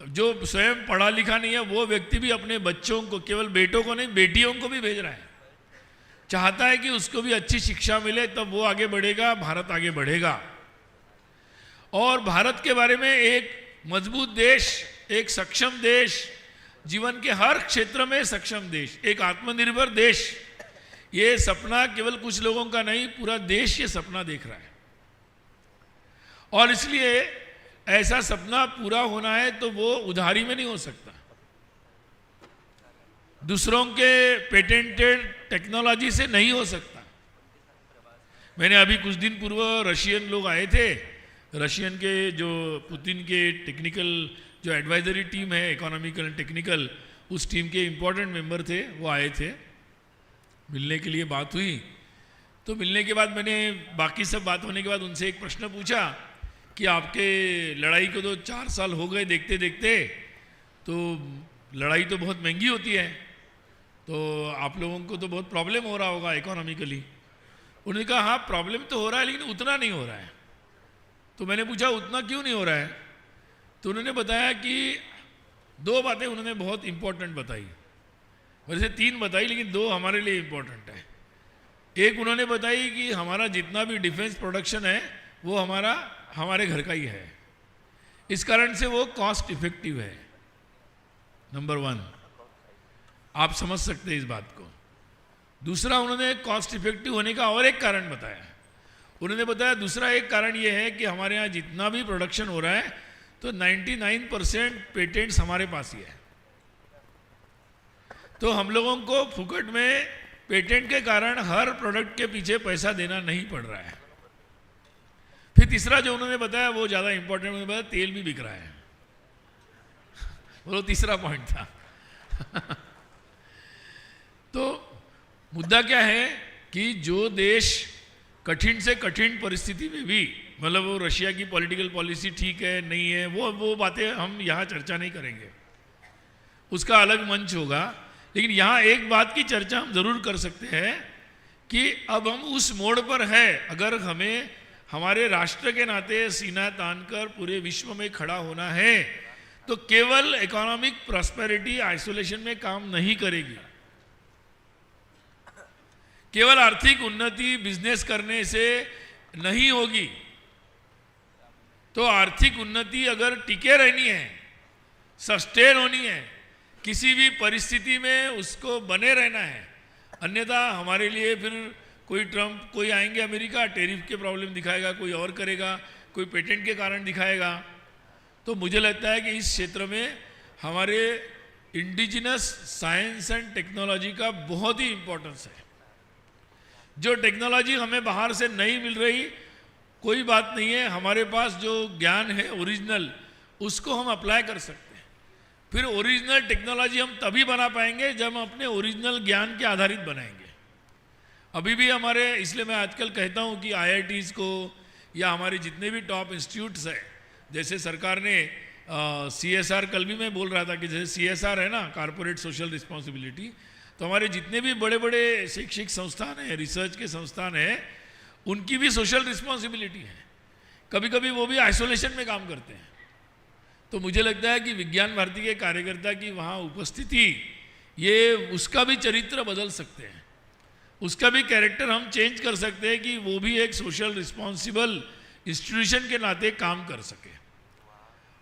जो स्वयं पढ़ा लिखा नहीं है, वो व्यक्ति भी अपने बच्चों को, केवल बेटों को नहीं बेटियों को भी भेज रहा है, चाहता है कि उसको भी अच्छी शिक्षा मिले, तब वो आगे बढ़ेगा, भारत आगे बढ़ेगा। और भारत के बारे में एक मजबूत देश, एक सक्षम देश, जीवन के हर क्षेत्र में सक्षम देश, एक आत्मनिर्भर देश, ये सपना केवल कुछ लोगों का नहीं, पूरा देश ये सपना देख रहा है। और इसलिए ऐसा सपना पूरा होना है तो वो उधारी में नहीं हो सकता, दूसरों के पेटेंटेड टेक्नोलॉजी से नहीं हो सकता। मैंने अभी कुछ दिन पूर्व रशियन लोग आए थे, रशियन के जो पुतिन के टेक्निकल जो एडवाइजरी टीम है, इकोनॉमिकल टेक्निकल, उस टीम के इम्पोर्टेंट मेंबर थे, वो आए थे। मिलने के लिए बात हुई, तो मिलने के बाद मैंने बाकी सब बात होने के बाद उनसे एक प्रश्न पूछा कि आपके लड़ाई को तो 4 साल हो गए देखते देखते, तो लड़ाई तो बहुत महंगी होती है, तो आप लोगों को तो बहुत प्रॉब्लम हो रहा होगा इकोनॉमिकली। उन्होंने कहा हाँ प्रॉब्लम तो हो रहा है लेकिन उतना नहीं हो रहा है। तो मैंने पूछा उतना क्यों नहीं हो रहा है? तो उन्होंने बताया कि दो बातें उन्होंने बहुत इंपॉर्टेंट बताई, वैसे तीन बताई लेकिन दो हमारे लिए इंपॉर्टेंट है। एक उन्होंने बताई कि हमारा जितना भी डिफेंस प्रोडक्शन है वो हमारे घर का ही है, इस कारण से वो कॉस्ट इफेक्टिव है, नंबर वन। आप समझ सकते हैं इस बात को। दूसरा उन्होंने कॉस्ट इफेक्टिव होने का और एक कारण बताया। उन्होंने बताया दूसरा एक कारण ये है कि हमारे यहाँ जितना भी प्रोडक्शन हो रहा है तो 99% पेटेंट्स हमारे पास ही है, तो हम लोगों को फुकट में पेटेंट के कारण हर प्रोडक्ट के पीछे पैसा देना नहीं पड़ रहा है। फिर तीसरा जो उन्होंने बताया वो ज़्यादा इंपॉर्टेंट, उन्होंने बताया तेल भी बिक रहा है, वो तीसरा पॉइंट था। तो मुद्दा क्या है कि जो देश कठिन से कठिन परिस्थिति में भी, मतलब वो रशिया की पॉलिटिकल पॉलिसी ठीक है नहीं है, वो बातें हम यहाँ चर्चा नहीं करेंगे, उसका अलग मंच होगा। लेकिन यहाँ एक बात की चर्चा हम जरूर कर सकते हैं कि अब हम उस मोड़ पर है, अगर हमें हमारे राष्ट्र के नाते सीना तानकर पूरे विश्व में खड़ा होना है तो केवल इकोनॉमिक प्रॉस्पेरिटी आइसोलेशन में काम नहीं करेगी। केवल आर्थिक उन्नति बिजनेस करने से नहीं होगी। तो आर्थिक उन्नति अगर टिके रहनी है, सस्टेन होनी है, किसी भी परिस्थिति में उसको बने रहना है, अन्यथा हमारे लिए फिर कोई ट्रम्प, कोई आएंगे अमेरिका, टैरिफ के प्रॉब्लम दिखाएगा, कोई और करेगा, कोई पेटेंट के कारण दिखाएगा। तो मुझे लगता है कि इस क्षेत्र में हमारे इंडिजिनस साइंस एंड टेक्नोलॉजी का बहुत ही इम्पोर्टेंस है। जो टेक्नोलॉजी हमें बाहर से नहीं मिल रही, कोई बात नहीं है, हमारे पास जो ज्ञान है ओरिजिनल, उसको हम अप्लाई कर सकते हैं। फिर ओरिजिनल टेक्नोलॉजी हम तभी बना पाएंगे जब हम अपने ओरिजिनल ज्ञान के आधारित बनाएंगे। अभी भी हमारे, इसलिए मैं आजकल कहता हूँ कि IITs को या हमारे जितने भी टॉप इंस्टीट्यूट्स हैं, जैसे सरकार ने CSR, कल भी मैं बोल रहा था कि जैसे CSR है ना, कॉर्पोरेट सोशल रिस्पॉन्सिबिलिटी, तो हमारे जितने भी बड़े बड़े शैक्षिक संस्थान हैं, रिसर्च के संस्थान हैं, उनकी भी सोशल रिस्पॉन्सिबिलिटी है। कभी कभी वो भी आइसोलेशन में काम करते हैं। तो मुझे लगता है कि विज्ञान भारती के कार्यकर्ता की वहाँ उपस्थिति, ये उसका भी चरित्र बदल सकते हैं, उसका भी कैरेक्टर हम चेंज कर सकते हैं कि वो भी एक सोशल रिस्पॉन्सिबल इंस्टीट्यूशन के नाते काम कर सके।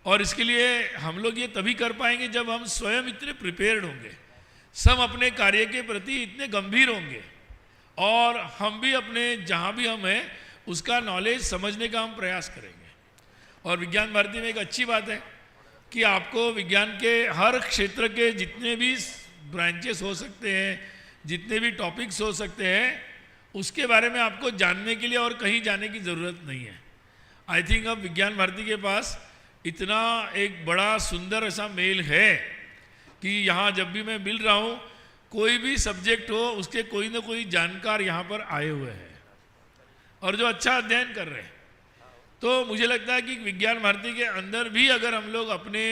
और इसके लिए हम लोग ये तभी कर पाएंगे जब हम स्वयं इतने प्रिपेयर्ड होंगे, सब अपने कार्य के प्रति इतने गंभीर होंगे, और हम भी अपने जहाँ भी हम हैं उसका नॉलेज समझने का हम प्रयास करेंगे। और विज्ञान भारती में एक अच्छी बात है कि आपको विज्ञान के हर क्षेत्र के जितने भी ब्रांचेस हो सकते हैं, जितने भी टॉपिक्स हो सकते हैं, उसके बारे में आपको जानने के लिए और कहीं जाने की ज़रूरत नहीं है। आई थिंक अब विज्ञान भारती के पास इतना एक बड़ा सुंदर ऐसा मेल है कि यहाँ जब भी मैं मिल रहा हूँ, कोई भी सब्जेक्ट हो उसके कोई ना कोई जानकार यहाँ पर आए हुए हैं और जो अच्छा अध्ययन कर रहे हैं। तो मुझे लगता है कि विज्ञान भारती के अंदर भी अगर हम लोग अपने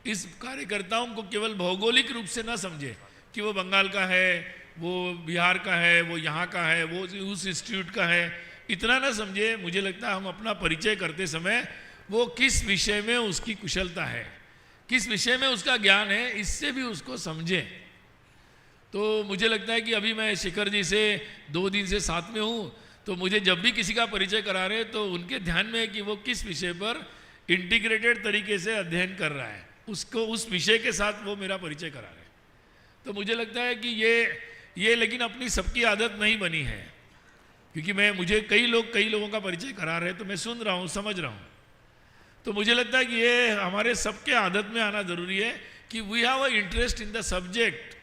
इस कार्यकर्ताओं को केवल भौगोलिक रूप से ना समझे कि वो बंगाल का है, वो बिहार का है, वो यहाँ का है, वो उस इंस्टीट्यूट का है, इतना ना समझे। मुझे लगता है हम अपना परिचय करते समय वो किस विषय में उसकी कुशलता है, किस विषय में उसका ज्ञान है, इससे भी उसको समझें। तो मुझे लगता है कि अभी मैं शेखर जी से 2 दिन से साथ में हूँ, तो मुझे जब भी किसी का परिचय करा रहे हैं तो उनके ध्यान में है कि वो किस विषय पर इंटीग्रेटेड तरीके से अध्ययन कर रहा है, उसको उस विषय के साथ वो मेरा परिचय करा रहे हैं। तो मुझे लगता है कि ये लेकिन अपनी सबकी आदत नहीं बनी है, क्योंकि मुझे कई लोगों का परिचय करा रहे हैं तो मैं सुन रहा हूँ, समझ रहा हूँ। तो मुझे लगता है कि ये हमारे सबके आदत में आना ज़रूरी है कि we have a interest in the subject,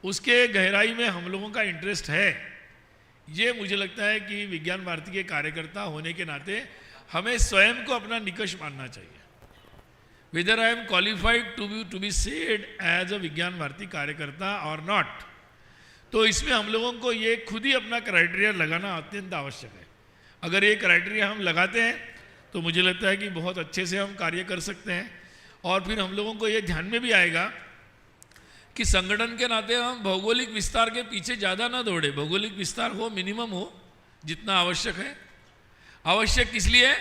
उसके गहराई में हम लोगों का इंटरेस्ट है। ये मुझे लगता है कि विज्ञान भारती के कार्यकर्ता होने के नाते हमें स्वयं को अपना निकष मानना चाहिए। Whether I am qualified to be said as a Vijnana Bharati कार्यकर्ता और नॉट, तो इसमें हम लोगों को ये खुद ही अपना क्राइटेरिया लगाना अत्यंत आवश्यक है। अगर ये क्राइटेरिया हम लगाते हैं तो मुझे लगता है कि बहुत अच्छे से हम कार्य कर सकते हैं। और फिर हम लोगों को ये ध्यान में भी आएगा कि संगठन के नाते हम भौगोलिक विस्तार के पीछे ज़्यादा ना दौड़े। भौगोलिक विस्तार हो, मिनिमम हो, जितना आवश्यक है। आवश्यक इसलिए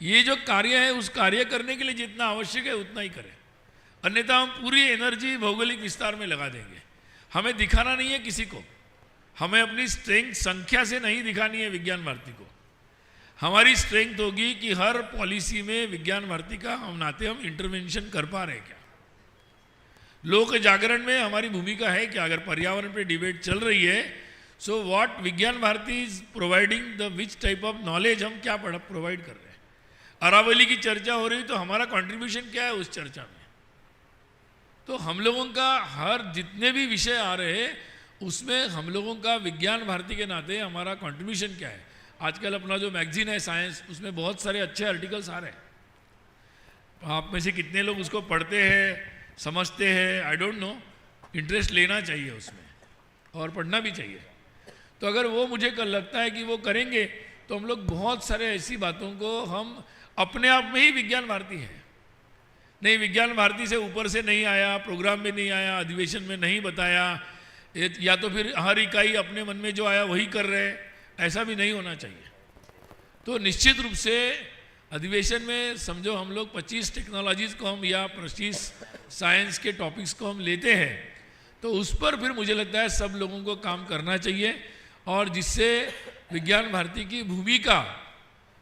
ये जो कार्य है उस कार्य करने के लिए जितना आवश्यक है उतना ही करें, अन्यथा हम पूरी एनर्जी भौगोलिक विस्तार में लगा देंगे। हमें दिखाना नहीं है किसी को, हमें अपनी स्ट्रेंथ संख्या से नहीं दिखानी है विज्ञान भारती को। हमारी स्ट्रेंथ होगी कि हर पॉलिसी में विज्ञान भारती का हम इंटरवेंशन कर पा रहे हैं क्या, लोक जागरण में हमारी भूमिका है क्या। अगर पर्यावरण पे डिबेट चल रही है, so what Vijnana Bharati is providing the which type of knowledge, हम क्या प्रोवाइड कर रहे हैं। अरावली की चर्चा हो रही तो हमारा कंट्रीब्यूशन क्या है उस चर्चा में। तो हम लोगों का हर जितने भी विषय आ रहे हैं उसमें हम लोगों का विज्ञान भारती के नाते हमारा कंट्रीब्यूशन क्या है। आजकल अपना जो मैगजीन है साइंस, उसमें बहुत सारे अच्छे आर्टिकल्स आ रहे हैं। आप में से कितने लोग उसको पढ़ते हैं, समझते हैं, आई डोंट नो। इंटरेस्ट लेना चाहिए उसमें और पढ़ना भी चाहिए। तो अगर वो मुझे कल लगता है कि वो करेंगे तो हम लोग बहुत सारे ऐसी बातों को हम अपने आप में ही विज्ञान भारती है नहीं, विज्ञान भारती से ऊपर से नहीं आया, प्रोग्राम में नहीं आया, अधिवेशन में नहीं बताया, या तो फिर हर इकाई अपने मन में जो आया वही कर रहे, ऐसा भी नहीं होना चाहिए। तो निश्चित रूप से अधिवेशन में समझो हम लोग 25 टेक्नोलॉजीज़ को हम या 25 साइंस के टॉपिक्स को हम लेते हैं, तो उस पर फिर मुझे लगता है सब लोगों को काम करना चाहिए, और जिससे विज्ञान भारती की भूमिका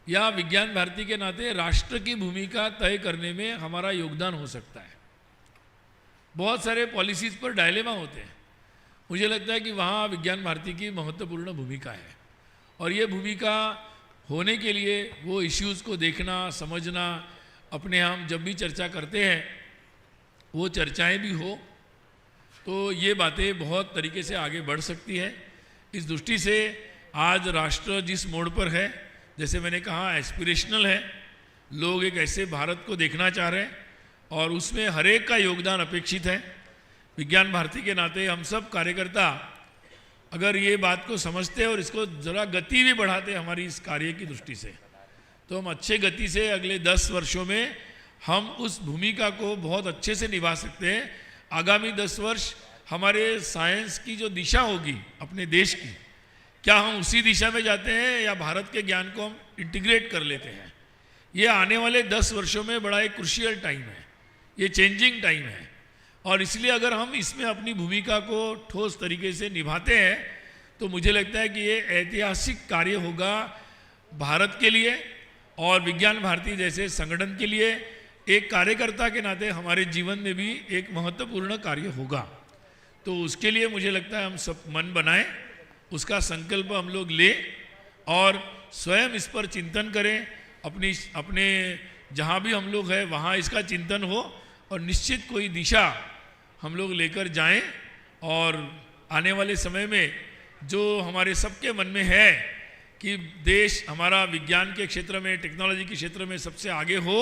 या विज्ञान भारती के नाते राष्ट्र की भूमिका तय करने में हमारा योगदान हो सकता है। बहुत सारे पॉलिसीज़ पर डायलेमा होते हैं, मुझे लगता है कि वहाँ विज्ञान भारती की महत्वपूर्ण भूमिका है, और ये भूमिका होने के लिए वो इश्यूज़ को देखना, समझना, अपने हम जब भी चर्चा करते हैं वो चर्चाएं भी हो, तो ये बातें बहुत तरीके से आगे बढ़ सकती है। इस दृष्टि से आज राष्ट्र जिस मोड़ पर है, जैसे मैंने कहा एस्पिरेशनल है, लोग एक ऐसे भारत को देखना चाह रहे हैं और उसमें हर एक का योगदान अपेक्षित है। विज्ञान भारती के नाते हम सब कार्यकर्ता अगर ये बात को समझते और इसको ज़रा गति भी बढ़ाते हमारी इस कार्य की दृष्टि से, तो हम अच्छे गति से अगले 10 वर्षों में हम उस भूमिका को बहुत अच्छे से निभा सकते हैं। आगामी 10 वर्ष हमारे साइंस की जो दिशा होगी अपने देश की, क्या हम उसी दिशा में जाते हैं या भारत के ज्ञान को हम इंटीग्रेट कर लेते हैं, ये आने वाले 10 वर्षों में बड़ा एक क्रूशियल टाइम है, ये चेंजिंग टाइम है। और इसलिए अगर हम इसमें अपनी भूमिका को ठोस तरीके से निभाते हैं तो मुझे लगता है कि ये ऐतिहासिक कार्य होगा भारत के लिए और विज्ञान भारती जैसे संगठन के लिए। एक कार्यकर्ता के नाते हमारे जीवन में भी एक महत्वपूर्ण कार्य होगा। तो उसके लिए मुझे लगता है हम सब मन बनाएं, उसका संकल्प हम लोग लें और स्वयं इस पर चिंतन करें। अपने जहाँ भी हम लोग हैं वहाँ इसका चिंतन हो और निश्चित कोई दिशा हम लोग लेकर जाएं। और आने वाले समय में जो हमारे सबके मन में है कि देश हमारा विज्ञान के क्षेत्र में, टेक्नोलॉजी के क्षेत्र में सबसे आगे हो,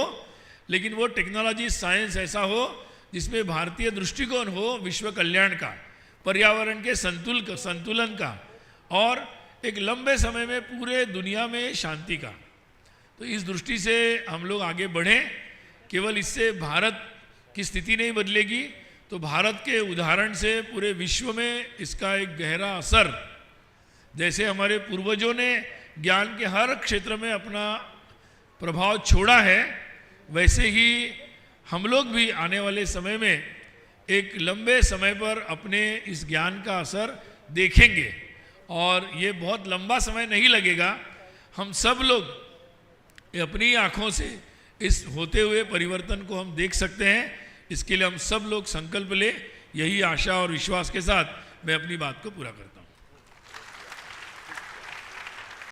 लेकिन वो टेक्नोलॉजी साइंस ऐसा हो जिसमें भारतीय दृष्टिकोण हो विश्व कल्याण का, पर्यावरण के संतुलन का और एक लंबे समय में पूरे दुनिया में शांति का। तो इस दृष्टि से हम लोग आगे बढ़ें। केवल इससे भारत की स्थिति नहीं बदलेगी, तो भारत के उदाहरण से पूरे विश्व में इसका एक गहरा असर, जैसे हमारे पूर्वजों ने ज्ञान के हर क्षेत्र में अपना प्रभाव छोड़ा है, वैसे ही हम लोग भी आने वाले समय में एक लंबे समय पर अपने इस ज्ञान का असर देखेंगे और ये बहुत लंबा समय नहीं लगेगा। हम सब लोग अपनी आँखों से इस होते हुए परिवर्तन को हम देख सकते हैं। इसके लिए हम सब लोग संकल्प लें। यही आशा और विश्वास के साथ मैं अपनी बात को पूरा करता हूँ।